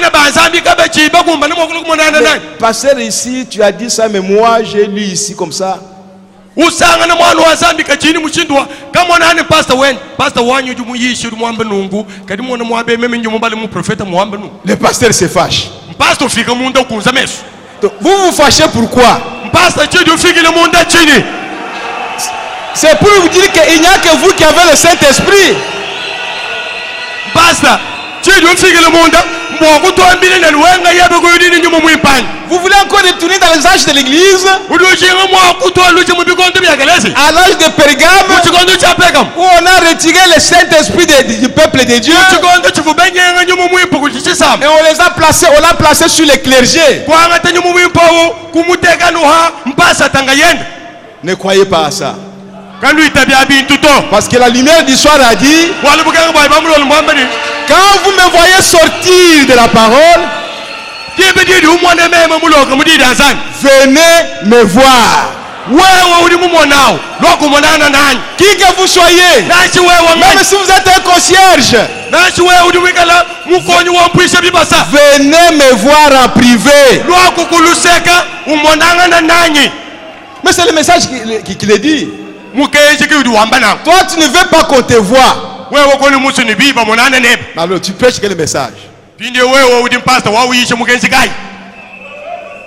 pasteur, ici tu as dit ça, mais moi j'ai lu ici comme ça. Le pasteur se fâche. Vous vous fâchez pourquoi? C'est pour vous dire qu'il n'y a que vous qui avez le Saint-Esprit. pastor chidu mfike le monde mboku to ambile na luwenga yabe ko yudini nyumo mwimpani. Vous voulez encore retourner dans les âges de l'église? À l'âge de Pergame, où on a retiré le Saint-Esprit du peuple de Dieu et on l'a placé sur les clergés. Ne croyez pas à ça. Parce que la lumière du soir a dit, quand vous me voyez sortir de la parole, venez me voir. Qui que vous soyez, même si vous êtes un concierge, venez me voir en privé. Mais c'est le message qu'il est dit. Toi tu ne veux pas qu'on te voie. Alors tu prêches quel message?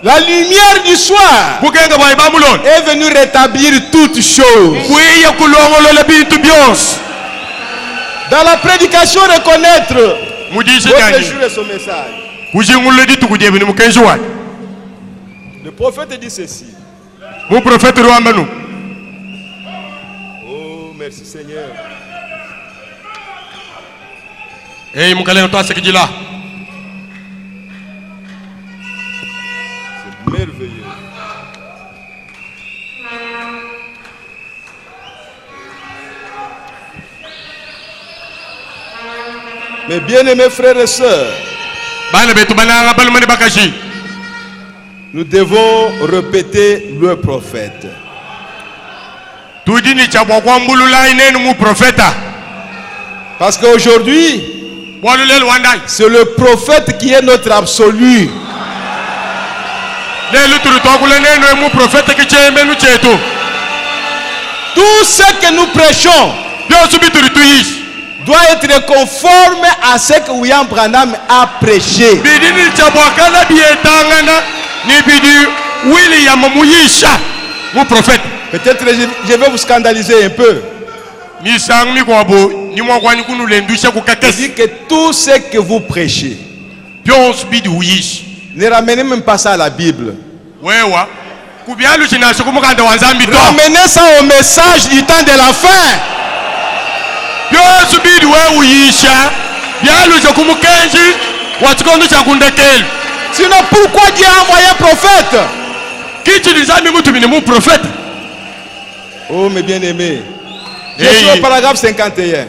La lumière du soir est venue rétablir toutes choses. Dans la prédication, reconnaître votre jour et son message. Le prophète dit ceci. Oh, merci Seigneur. Hey, merveilleux. Mes bien-aimés frères et sœurs, nous devons répéter le prophète. Parce qu'aujourd'hui, c'est le prophète qui est notre absolu. Tout ce que nous prêchons doit être conforme à ce que William Branham a prêché. Peut-être je vais vous scandaliser un peu. Je dis que tout ce que vous prêchez, ne ramenez même pas ça à la Bible. Ramenez ça au message du temps de la fin. Sinon pourquoi Dieu a envoyé un prophète? Oh mes bien-aimés, je suis au paragraphe 51.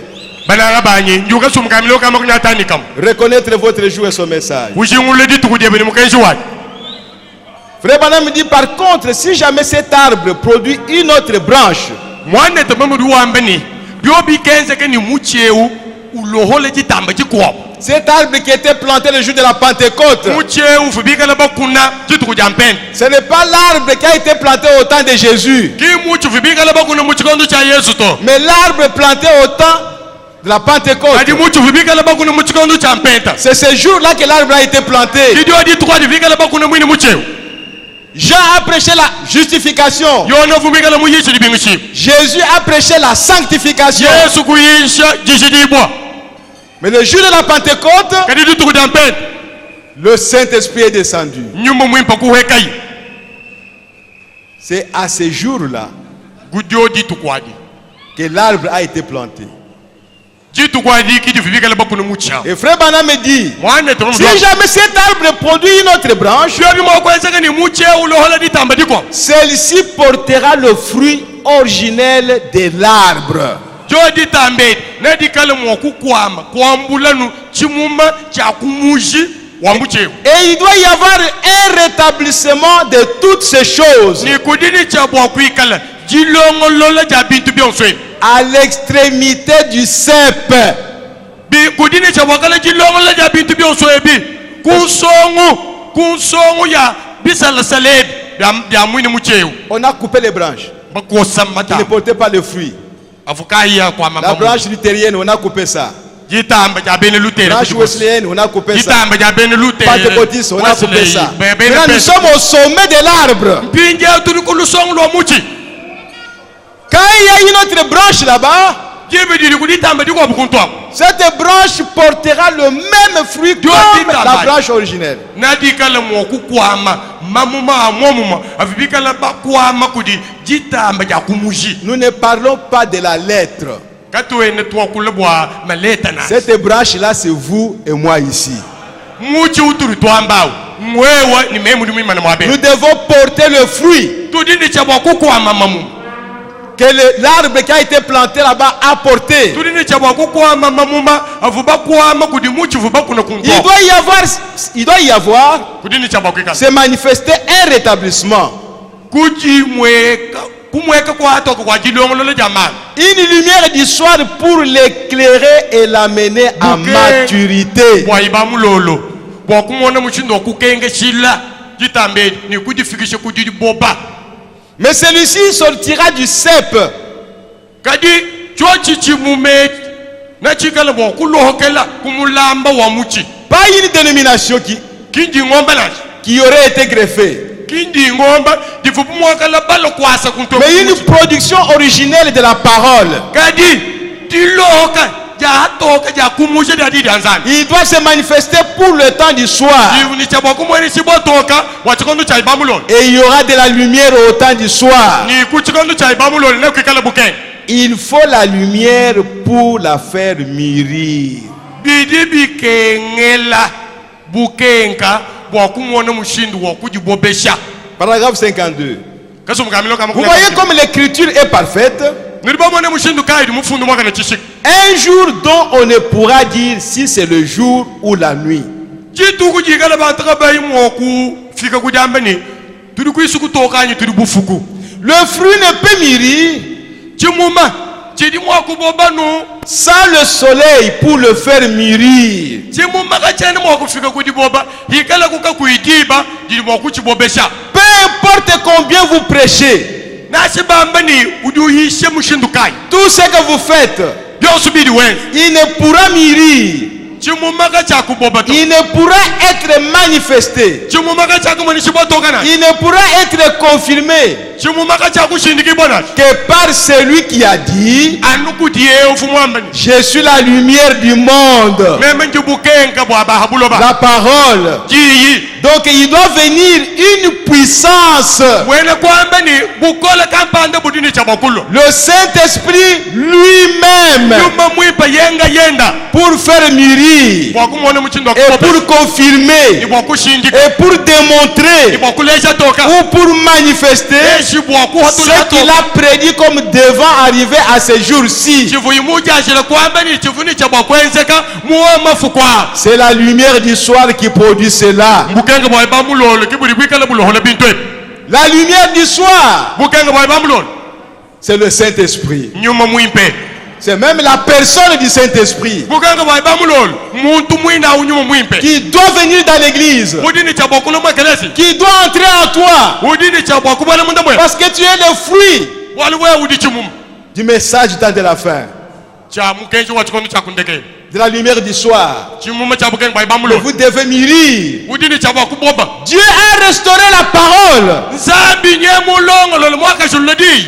Reconnaître votre jour et son message. Frère Branham me dit par contre, si jamais cet arbre produit une autre branche, cet arbre qui était planté le jour de la Pentecôte, ce n'est pas l'arbre qui a été planté au temps de Jésus, mais l'arbre planté au temps de la Pentecôte. C'est ce jour-là que l'arbre a été planté. Jean a prêché la justification. Jésus a prêché la sanctification. Mais le jour de la Pentecôte, le Saint-Esprit est descendu. C'est à ce jour-là que l'arbre a été planté. Et frère Branham me dit, si jamais cet arbre produit une autre branche, celle-ci portera le fruit originel de l'arbre. Et il doit y avoir un rétablissement de toutes ces choses à l'extrémité du cep. On a coupé les branches qui ne portaient pas le fruit. La branche luthérienne, on a coupé ça. Branche wesleyenne, on a coupé ça. Pentecôtiste, on a coupé ça. Maintenant, nous sommes au sommet de l'arbre. Quand il y a une autre branche là-bas, Cette branche portera le même fruit que la branche originelle. Nous ne parlons pas de la lettre. Cette branche-là, c'est vous et moi ici. Nous devons porter le fruit que l'arbre qui a été planté là-bas a porté. Il doit y avoir se manifester un rétablissement. Une lumière du soir pour l'éclairer et l'amener à maturité. Mais celui-ci sortira du cep. Pas une dénomination qui aurait été greffée, mais une production originelle de la parole. Il doit se manifester pour le temps du soir. Et il y aura de la lumière au temps du soir. Il faut la lumière pour la faire mûrir. Paragraphe 52. Vous voyez comme l'écriture est parfaite. Un jour dont on ne pourra dire si c'est le jour ou la nuit. Le fruit ne peut mûrir sans le soleil pour le faire mûrir. Peu importe combien vous prêchez, tout ce que vous faites, il ne pourra mûrir. Il ne pourra être manifesté. Il ne pourra être confirmé que par celui qui a dit: je suis la lumière du monde. La parole. Donc il doit venir une puissance. Le Saint-Esprit lui-même, pour faire mûrir, et pour confirmer, et pour démontrer, ou pour manifester ce qu'il a prédit comme devant arriver à ce jour-ci. C'est la lumière du soir qui produit cela. La lumière du soir, c'est le Saint-Esprit. C'est même la personne du Saint-Esprit qui doit venir dans l'église, qui doit entrer en toi, parce que tu es le fruit du message du temps de la fin, de la lumière du soir. Vous devez mûrir. Dieu a restauré la parole,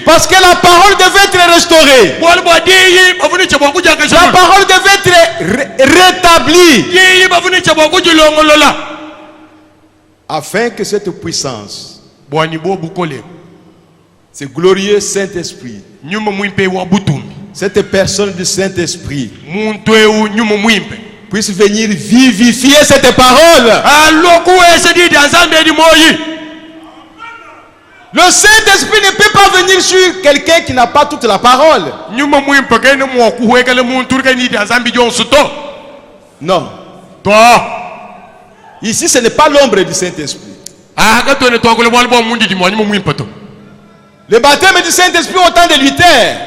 parce que la parole devait être restaurée. La parole devait être rétablie, afin que cette puissance, ce glorieux Saint-Esprit, cette personne du Saint-Esprit, puisse venir vivifier cette parole. Le Saint-Esprit ne peut pas venir sur quelqu'un qui n'a pas toute la parole. Non. Ici, ce n'est pas l'ombre du Saint-Esprit. Le baptême du Saint-Esprit au temps de Luther,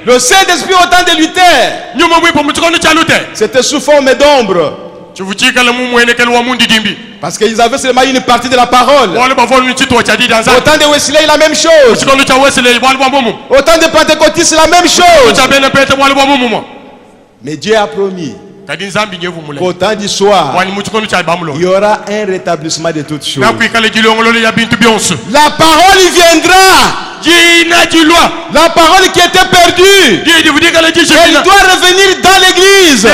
le Saint-Esprit au temps de Luther, c'était sous forme d'ombre, parce qu'ils avaient seulement une partie de la parole. Au temps de Wesley, la même chose. Au temps de Pentecôte, c'est la même chose. Mais Dieu a promis qu'au temps du soir, il y aura un rétablissement de toutes choses. La parole viendra La parole qui était perdue, elle doit revenir dans l'église.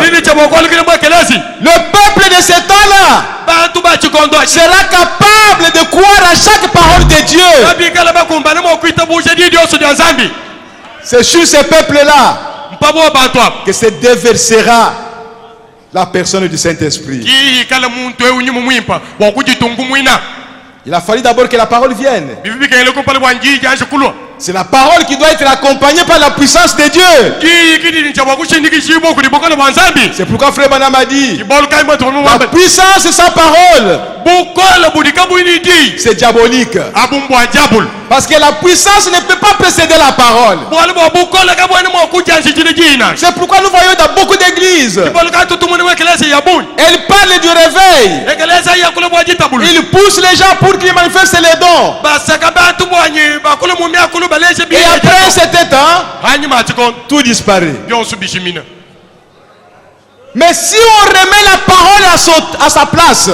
Le peuple de ce temps-là sera capable de croire à chaque parole de Dieu. C'est sur ce peuple-là que se déversera la personne du Saint-Esprit. Il a fallu d'abord que la parole vienne. C'est la parole qui doit être accompagnée par la puissance de Dieu. C'est pourquoi Frère Branham a dit, la puissance sans parole, c'est diabolique. Parce que la puissance ne peut pas précéder la parole. C'est pourquoi nous voyons dans beaucoup d'églises, elles parlent du réveil. Ils poussent les gens pour qu'ils manifestent les dons. Et après un certain temps, tout disparaît. Mais si on remet la parole à sa place, que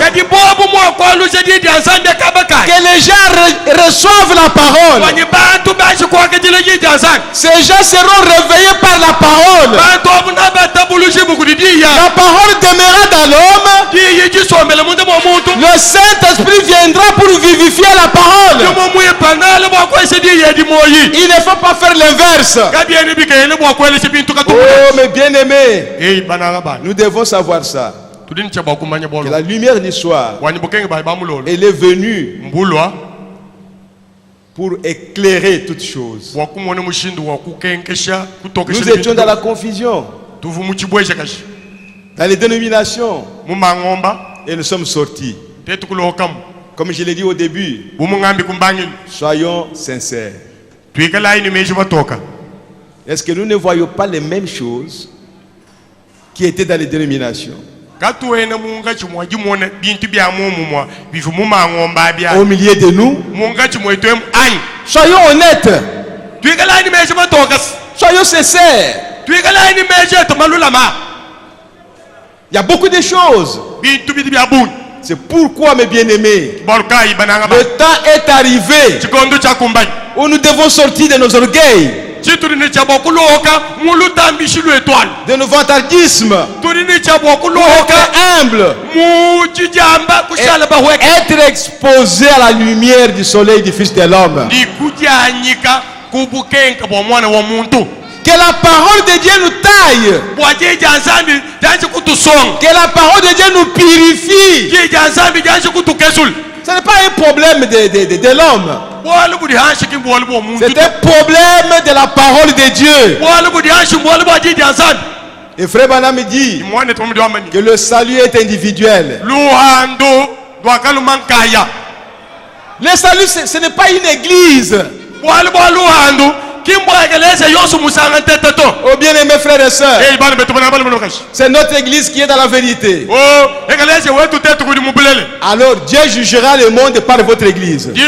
les gens reçoivent la parole, ces gens seront réveillés par la parole. La parole demeurera dans l'homme. Le Saint-Esprit viendra pour vivifier la parole. Il ne faut pas faire l'inverse. Oh mes bien-aimés, nous devons savoir ça. Que la lumière du soir, elle est venue pour éclairer toutes choses. Nous étions dans la confusion, dans les dénominations, et nous sommes sortis. Comme je l'ai dit au début, soyons sincères. Est-ce que nous ne voyons pas les mêmes choses qui étaient dans les dénominations? Au milieu de nous, soyons honnêtes, soyons sincères. Il y a beaucoup de choses. C'est pourquoi, mes bien-aimés, le temps est arrivé où nous devons sortir de nos orgueils, de nos vantardismes, être humble, être exposé à la lumière du soleil du Fils de l'homme. Que la parole de Dieu nous taille. Que la parole de Dieu nous purifie. Ce n'est pas un problème de l'homme. C'est un problème de la parole de Dieu. Et Frère Branham me dit que le salut est individuel. Le salut, ce n'est pas une église. Oh bien-aimés frères et sœurs, c'est notre église qui est dans la vérité. Alors Dieu jugera le monde par votre église. Et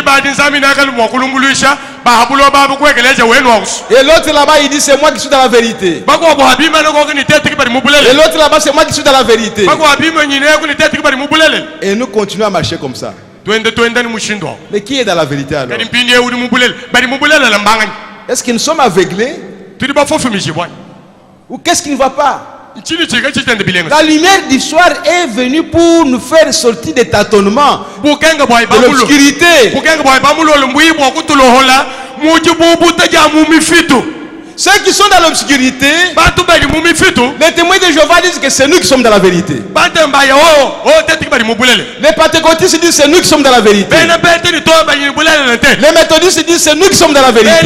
l'autre là-bas il dit c'est moi qui suis dans la vérité. Et l'autre là-bas c'est moi qui suis dans la vérité. Et nous continuons à marcher comme ça. Mais qui est dans la vérité alors? Est-ce que nous sommes aveuglés? Ou qu'est-ce qui ne va pas? La lumière du soir est venue pour nous faire sortir des tâtonnements, de l'obscurité. Ceux qui sont dans l'obscurité, les témoins de Jéhovah disent que c'est nous qui sommes dans la vérité. Les pentecôtistes disent que c'est nous qui sommes dans la vérité. Les méthodistes disent que c'est nous qui sommes dans la vérité.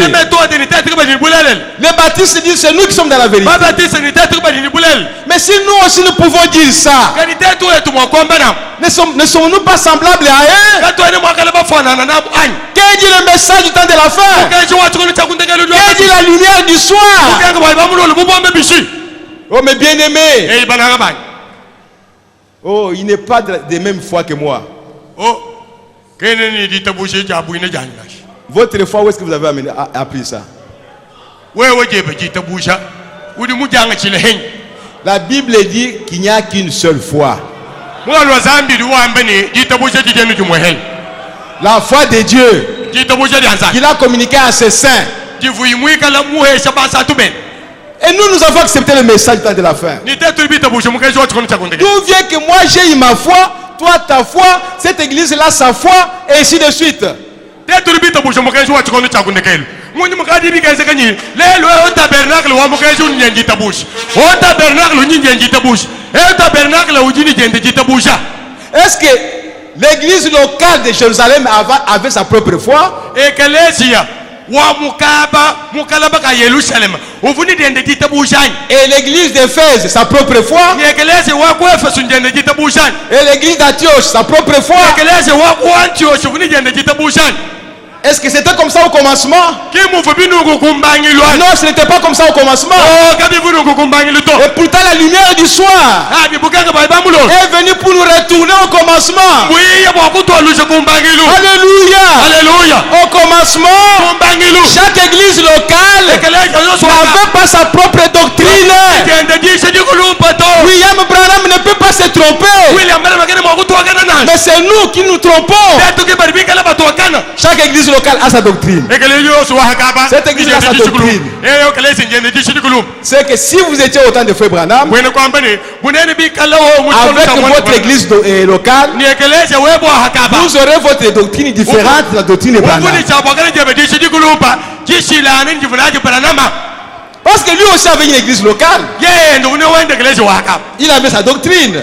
Les baptistes disent que c'est nous qui sommes dans la vérité. Mais si nous aussi nous pouvons dire ça, ne sommes-nous pas semblables à eux? Qu'est-ce dit le message du temps de la fin? Qu'est-ce dit la lumière du soir? Oh mes bien-aimés, oh il n'est pas de même foi que moi. Votre foi, où est-ce que vous avez appris ça? La Bible dit qu'il n'y a qu'une seule foi. La foi de Dieu. qu'il a communiqué à ses saints. Et nous, nous avons accepté le message de la fin. D'où vient que moi j'ai eu ma foi, toi ta foi, cette église-là sa foi, et ainsi de suite. Est-ce que l'église locale de Jérusalem avait sa propre foi? Et l'église d'Éphèse sa propre foi? Et l'église d'Antioche sa propre foi? Est-ce que c'était comme ça au commencement? Non, ce n'était pas comme ça au commencement. Et pourtant la lumière du soir est venue pour nous retourner au commencement. Alléluia. Au commencement, chaque église locale n'avait pas sa propre doctrine. William Branham ne peut pas se tromper. Mais c'est nous qui nous trompons. Chaque église locale a sa doctrine. Cette église a sa doctrine. C'est que si vous étiez autant de frères Branham, avec votre église locale, vous aurez votre doctrine différente de la doctrine Branham. Parce que lui aussi avait une église locale. Il avait sa doctrine.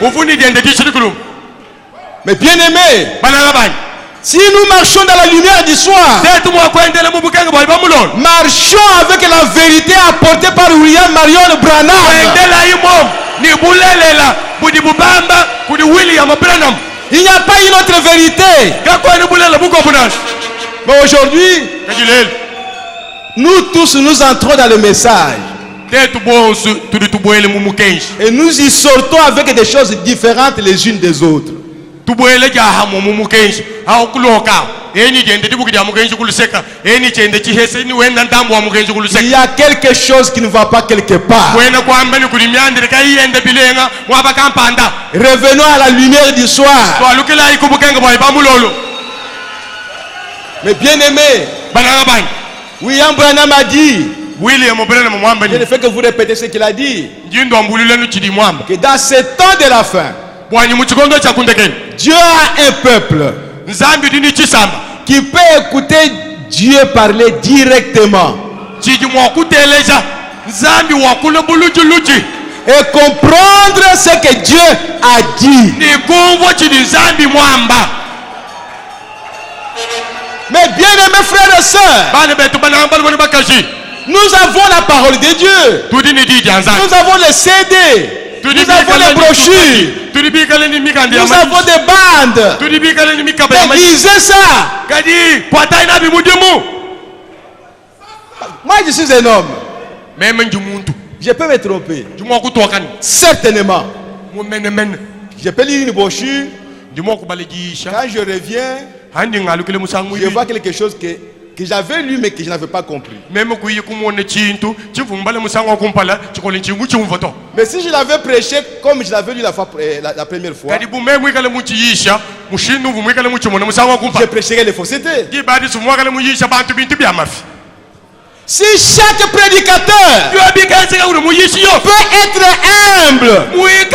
Mais bien aimé, si nous marchons dans la lumière du soir, marchons avec la vérité apportée par William Marion Branham. Il n'y a pas une autre vérité. Mais aujourd'hui, nous tous nous entrons dans le message. Et nous y sortons avec des choses différentes les unes des autres. Il y a quelque chose qui ne va pas quelque part. Revenons à la lumière du soir. Mais bien aimé, William Branham a dit, je ne fais que vous répéter ce qu'il a dit, que dans ce temps de la fin, Dieu a un peuple qui peut écouter Dieu parler directement et comprendre ce que Dieu a dit. Mais bien aimés frères et sœurs, nous avons la parole de Dieu. Nous avons les CD. Nous avons les brochures. Nous avons des bandes. Mais lisez ça. Moi je suis un homme. Je peux me tromper. Certainement. Je peux lire une brochure. Quand je reviens, je vois quelque chose que j'avais lu mais que je n'avais pas compris. Mais si je l'avais prêché comme je l'avais lu la première fois, je prêcherais les faussetés. Si chaque prédicateur peut être humble et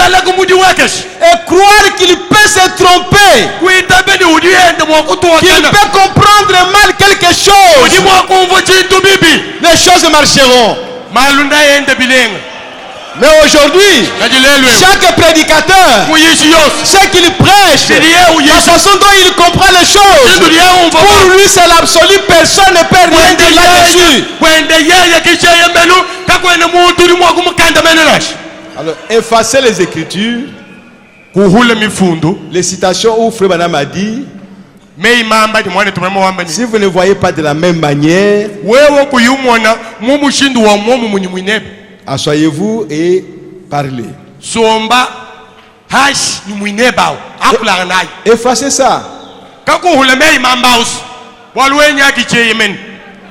croire qu'il peut se tromper, qu'il peut comprendre mal quelque chose, les choses marcheront. Mais aujourd'hui, chaque prédicateur, ce qu'il prêche, la façon dont il comprend les choses, pour lui c'est l'absolu, personne ne peut rien dire là-dessus. Alors, effacez les Écritures, les citations où Frère Branham a dit, si vous ne voyez pas de la même manière, asseyez-vous et parlez. Effacez ça.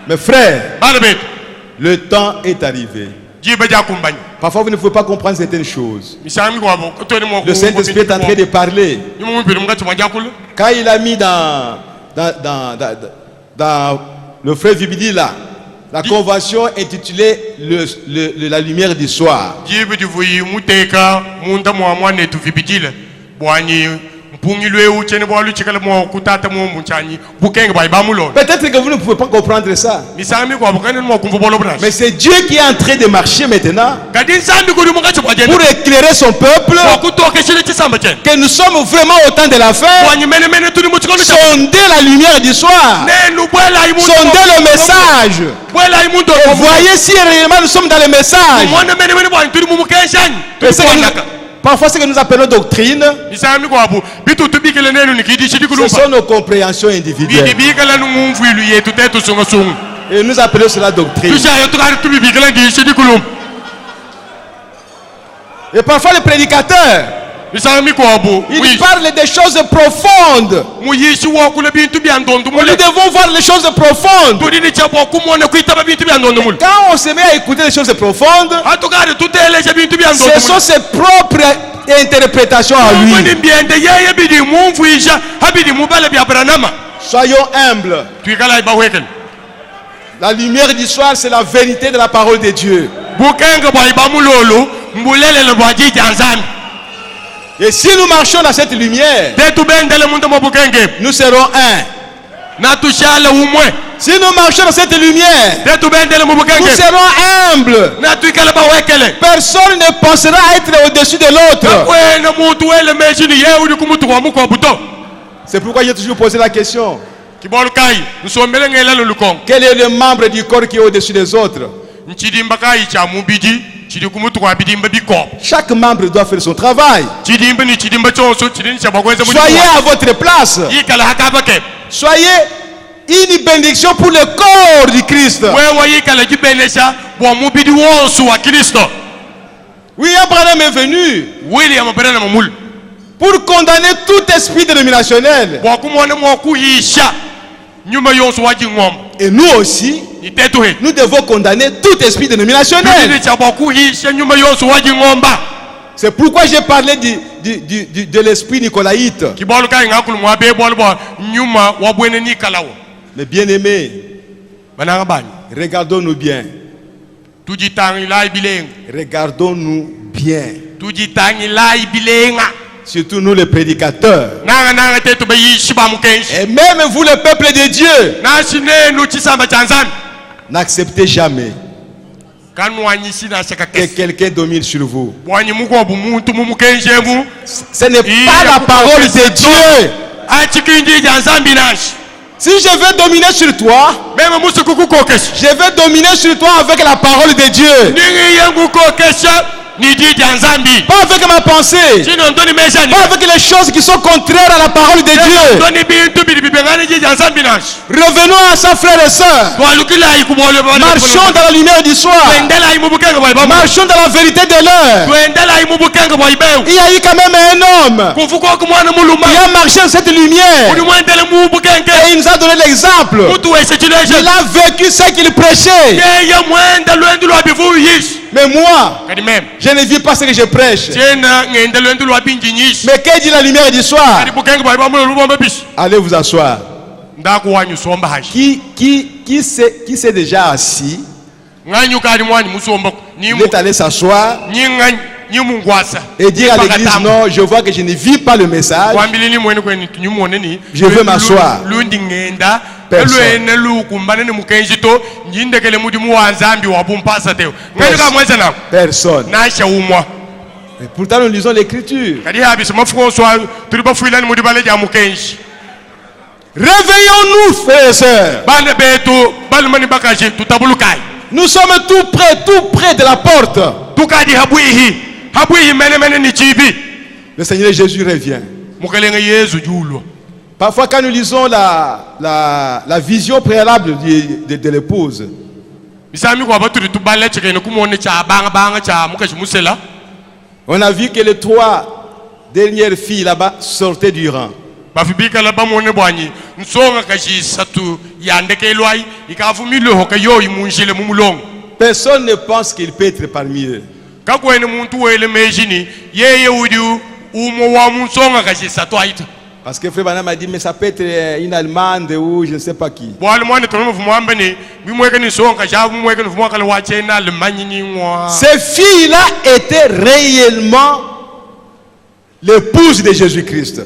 Mes frères, le temps est arrivé. Parfois vous ne pouvez pas comprendre certaines choses. Le Saint-Esprit est en train de parler. Quand il a mis dans dans le frère Vibidi là, la convention intitulée La lumière du soir. Peut-être que vous ne pouvez pas comprendre ça. Mais c'est Dieu qui est en train de marcher maintenant pour éclairer son peuple, que nous sommes vraiment au temps de la fin. Sondez la lumière du soir, sondez le message, et voyez si réellement nous sommes dans le message. Parfois, ce que nous appelons doctrine, ce sont nos compréhensions individuelles. Et nous appelons cela doctrine. Et parfois, le prédicateur, il parle des choses profondes. Nous devons voir les choses profondes. Quand on se met à écouter les choses profondes, ce sont ses propres interprétations à lui. Soyons humbles. La lumière du soir, c'est la vérité de la parole de Dieu. Et si nous marchons dans cette lumière, nous serons un. Si nous marchons dans cette lumière, nous serons humbles. Personne ne pensera être au-dessus de l'autre. C'est pourquoi j'ai toujours posé la question. Quel est le membre du corps qui est au-dessus des autres? Chaque membre doit faire son travail. Soyez à votre place. Soyez une bénédiction pour le corps du Christ. William Branham est venu pour condamner tout esprit dénominationnel. Et nous aussi, nous devons condamner tout esprit dénominationnel. C'est pourquoi j'ai parlé de l'esprit nicolaïte. Mais bien aimés, regardons-nous bien. Regardons-nous bien. Surtout nous les prédicateurs. Et même vous le peuple de Dieu. N'acceptez jamais que quelqu'un domine sur vous. Ce n'est pas la parole de Dieu. Si je veux dominer sur toi, je veux dominer sur toi avec la parole de Dieu. Pas avec ma pensée, pas avec les choses qui sont contraires à la parole de Dieu. Revenons à ça, frères et sœurs. Marchons dans la lumière du soir. Marchons dans la vérité de l'heure. Il y a eu quand même un homme qui a marché dans cette lumière et il nous a donné l'exemple. Il a vécu ce qu'il prêchait. Mais moi, je ne vis pas ce que je prêche. Mais que dit la lumière du soir? Allez vous asseoir. Qui s'est déjà assis? Il est allé s'asseoir et dire à l'église: non, je vois que je ne vis pas le message, je veux m'asseoir. Personne. Personne. Et pourtant nous lisons l'écriture. Réveillons-nous, frères et sœurs. Nous sommes tout près de la porte. Le Seigneur Jésus revient. Parfois quand nous lisons la vision préalable de l'épouse, on a vu que les 3 dernières filles là-bas sortaient du rang. Personne ne pense qu'il peut être parmi eux. Parce que Frère Branham m'a dit, mais ça peut être une Allemande ou je ne sais pas qui. Ces filles-là étaient réellement l'épouse de Jésus-Christ.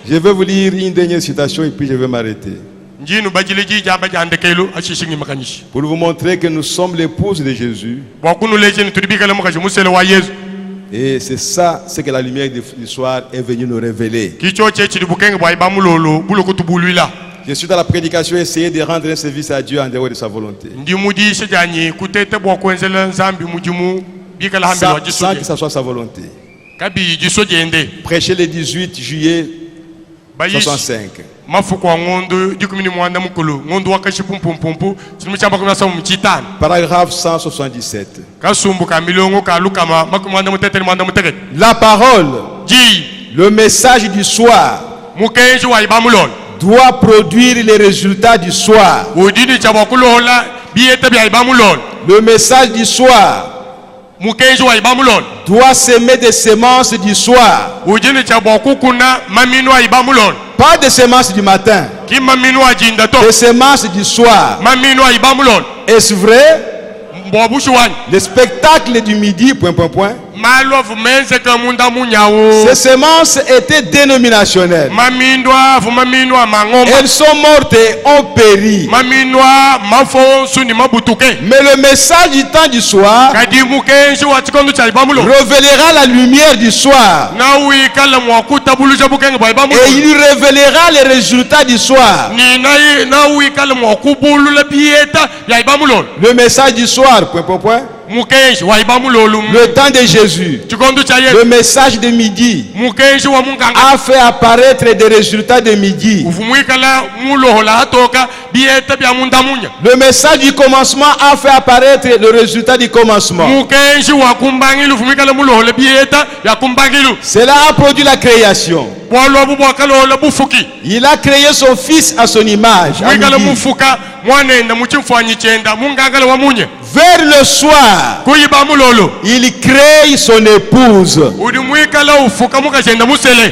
Je vais vous lire une dernière citation et puis je vais m'arrêter. Pour vous montrer que nous sommes l'épouse de Jésus. Et c'est ça, ce que la lumière du soir est venue nous révéler. Je suis dans la prédication, essayer de rendre un service à Dieu en dehors de sa volonté. Sans que ça soit sa volonté. Prêcher le 18 juillet 65. Paragraphe 177. La parole, le message du soir, doit produire les résultats du soir. Le message du soir doit s'aimer des semences du soir. Pas des semences du matin. Des semences du soir. Est-ce vrai? Le spectacle du midi, point. Ces semences étaient dénominationnelles. Elles sont mortes et ont péri. Mais le message du temps du soir révélera la lumière du soir. Et il révélera les résultats du soir. Le message du soir, point. Le temps de Jésus, le message de midi a fait apparaître des résultats de midi. Le message du commencement a fait apparaître le résultat du commencement. Cela a produit la création. Il a créé son fils à son image. Vers le soir, il crée son épouse.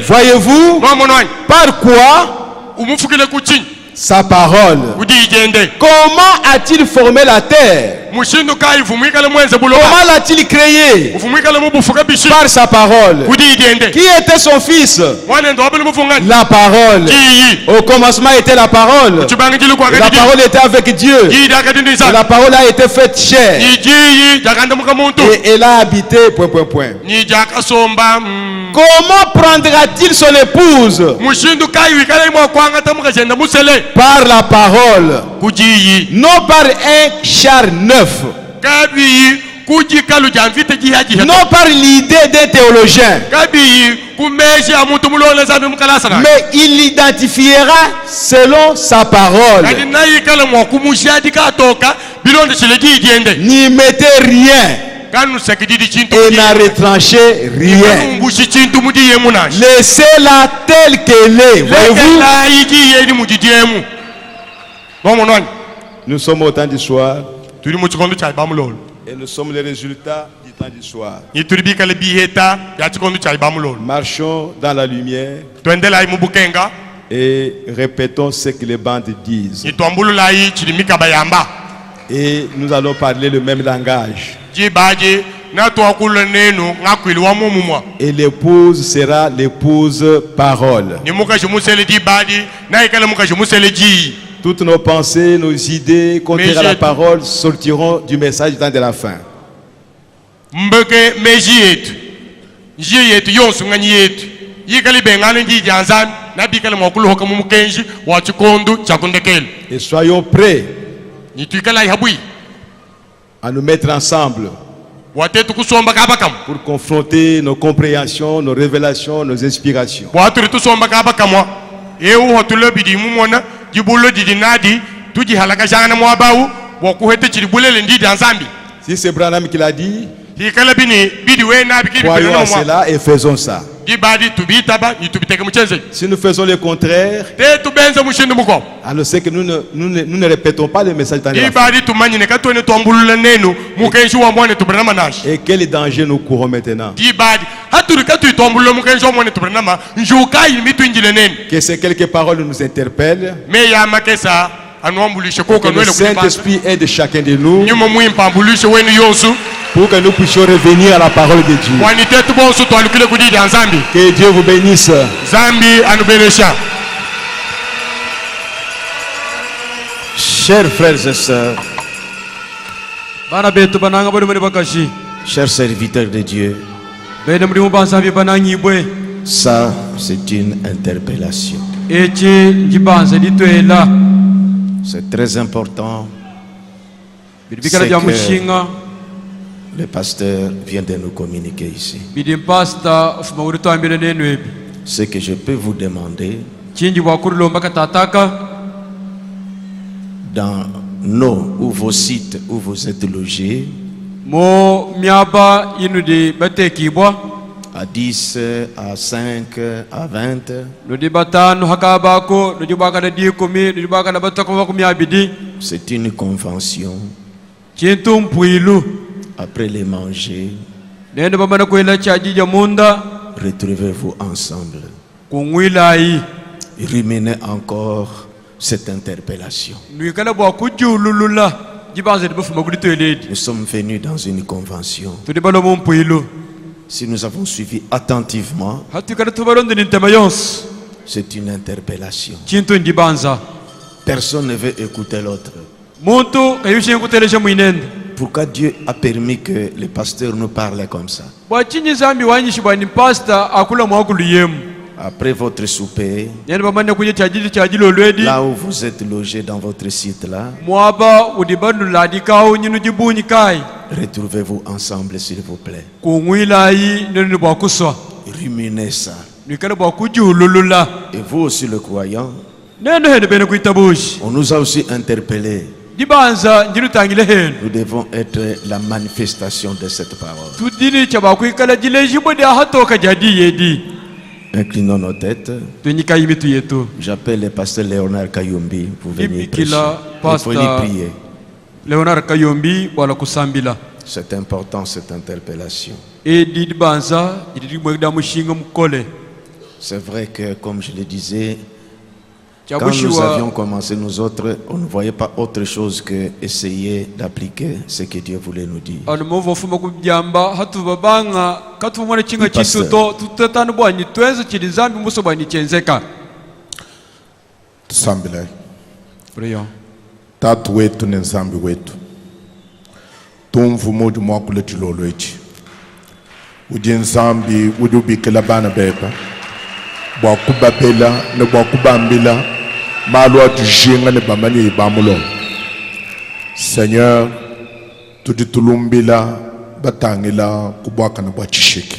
Voyez-vous? Par quoi? Sa parole. Comment a-t-il formé la terre? Comment l'a-t-il créé? Par sa parole. Qui était son fils? La parole. Au commencement était la parole. La parole était avec Dieu. Et la parole a été faite chair. Et elle a habité, point. Comment prendra-t-il son épouse? Par la parole. Non par un char neuf. Non par l'idée d'un théologien. Mais il l'identifiera selon sa parole. N'y mettez rien et n'a retranché rien. Laissez-la telle qu'elle est. Voyez-vous? Nous sommes au temps du soir. Et nous sommes les résultats du temps du soir. Marchons dans la lumière et répétons ce que les bandes disent. Et nous allons parler le même langage. Et l'épouse sera l'épouse parole. Toutes nos pensées, nos idées contraires à la parole sortiront du message du temps de la fin. Et soyons prêts à nous mettre ensemble pour confronter nos compréhensions, nos révélations, nos inspirations. Si c'est Branham qui l'a dit, Croyons à cela et faisons ça. Si nous faisons le contraire, alors c'est que nous ne répétons pas le message dans la foi. Et quel danger nous courons maintenant? Que ces quelques paroles nous interpellent. Que le Saint-Esprit aide chacun de nous pour que nous puissions revenir à la parole de Dieu. Que Dieu vous bénisse. Chers frères et sœurs, chers serviteurs de Dieu, ça c'est une interpellation. C'est très important. C'est que le pasteur vient de nous communiquer ici. Ce que je peux vous demander, dans nos ou vos sites où vous êtes logés, à 10, à 5, à 20, c'est une convention. Après les manger, retrouvez-vous ensemble. Ruminez encore cette interpellation. Nous sommes venus dans une convention. Si nous avons suivi attentivement, c'est une interpellation. Personne ne veut écouter l'autre. Pourquoi Dieu a permis que les pasteurs nous parlent comme ça? Après votre souper, là où vous êtes logés dans votre site là, retrouvez-vous ensemble s'il vous plaît. Ruminez ça. Et vous aussi le croyant, on nous a aussi interpellés. Nous devons être la manifestation de cette parole. Inclinons nos têtes. J'appelle le pasteur Léonard Kayombi pour venir prêcher. Il faut lui prier. C'est important cette interpellation. C'est vrai que comme je le disais, quand nous avions commencé nous autres, on ne voyait pas autre chose que essayer d'appliquer ce que Dieu voulait nous dire. Tusambile. Tatu wetu ni nzambi wetu. Tumvu moja mwakule chilolo ichi. Uji nzambi udubikela bana beba. Bwakubabela ne bwakubambila. Malo atujinga ne bamani ibamulo. Seigneur, tuditulumbila batangila kubwaka na bwachishiki.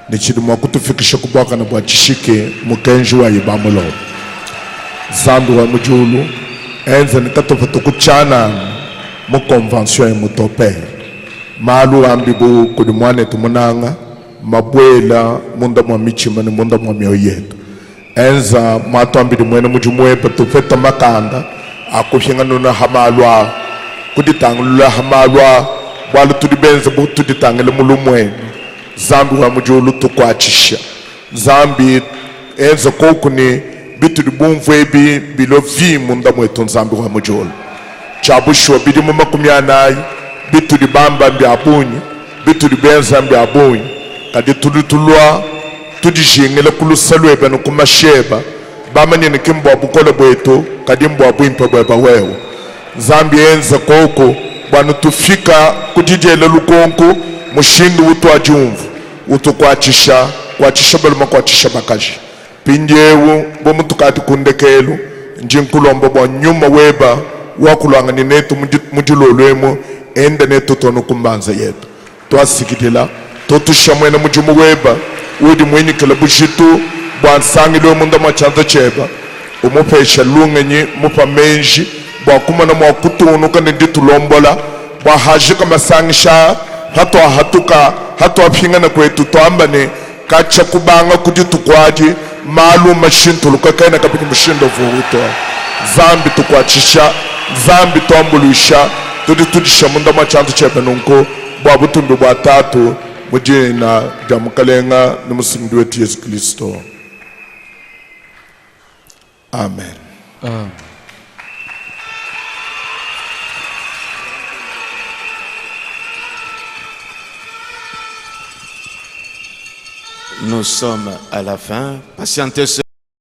Nichidumwa kutufikisha kubwaka na bwachishiki mukenji wa ibamulo. Zambi wa mujulu enze nikatofa tukuchana mu convention ya mutope. Malu ambibu kudumwane tumunanga mabwela munda mwa michima ni munda mwa mioyo yetu. Enza matu ambidi mwene mujumwepa tufeta makanda akufyenga nuna hamalwa kuditangulula hamalwa wala tudibenza bu tuditangile mulu mwene. Zambi wa mujulu tukwachisha. Zambi enza kokuni bitu dibumvu ebi bilo vi munda mwetu nzambi wa mujulu. Chabushwa bidi mumakumyanayi bitu dibamba mbi abunyi bitu dibenza mbi abunyi kadi tuditulwa tudijingile kulusalwe banu kumasheba bamanye nikimbo abukole bwetu kadi mbo abwimpa bweba wewe. Zambi enza koko bwana tufika kujijele lukonko mushindu utu ajumvu utu kwachisha baluma kwachisha bakaji pinjewu bomutukati kundekelu njinkulombo bwa nyuma weba wakulwanga ninetu mujulolwemo ende netu tonu kumbanza yetu twasikitila totusha mwene mujumu weba udi mwenye kala bushitu bwa nsangilo munda machanza cheba umupesha lungenyi mupa menji bwa kumana mwa kutunu kane ditulombola bwa hajika masangisha hatwa phingana kwetu twambane kacha kubanga kuti tukwaji malu mashinto lukakaina kapini mushindo vuhuto zambi tukwachisha zambi twambulusha tudisha munda machantu chepe nunko bwa butumbi bwa tatu mujina jamukalenga ni musingi wetu Yesu Kristo. Amen. Nous sommes à la fin. Patientez.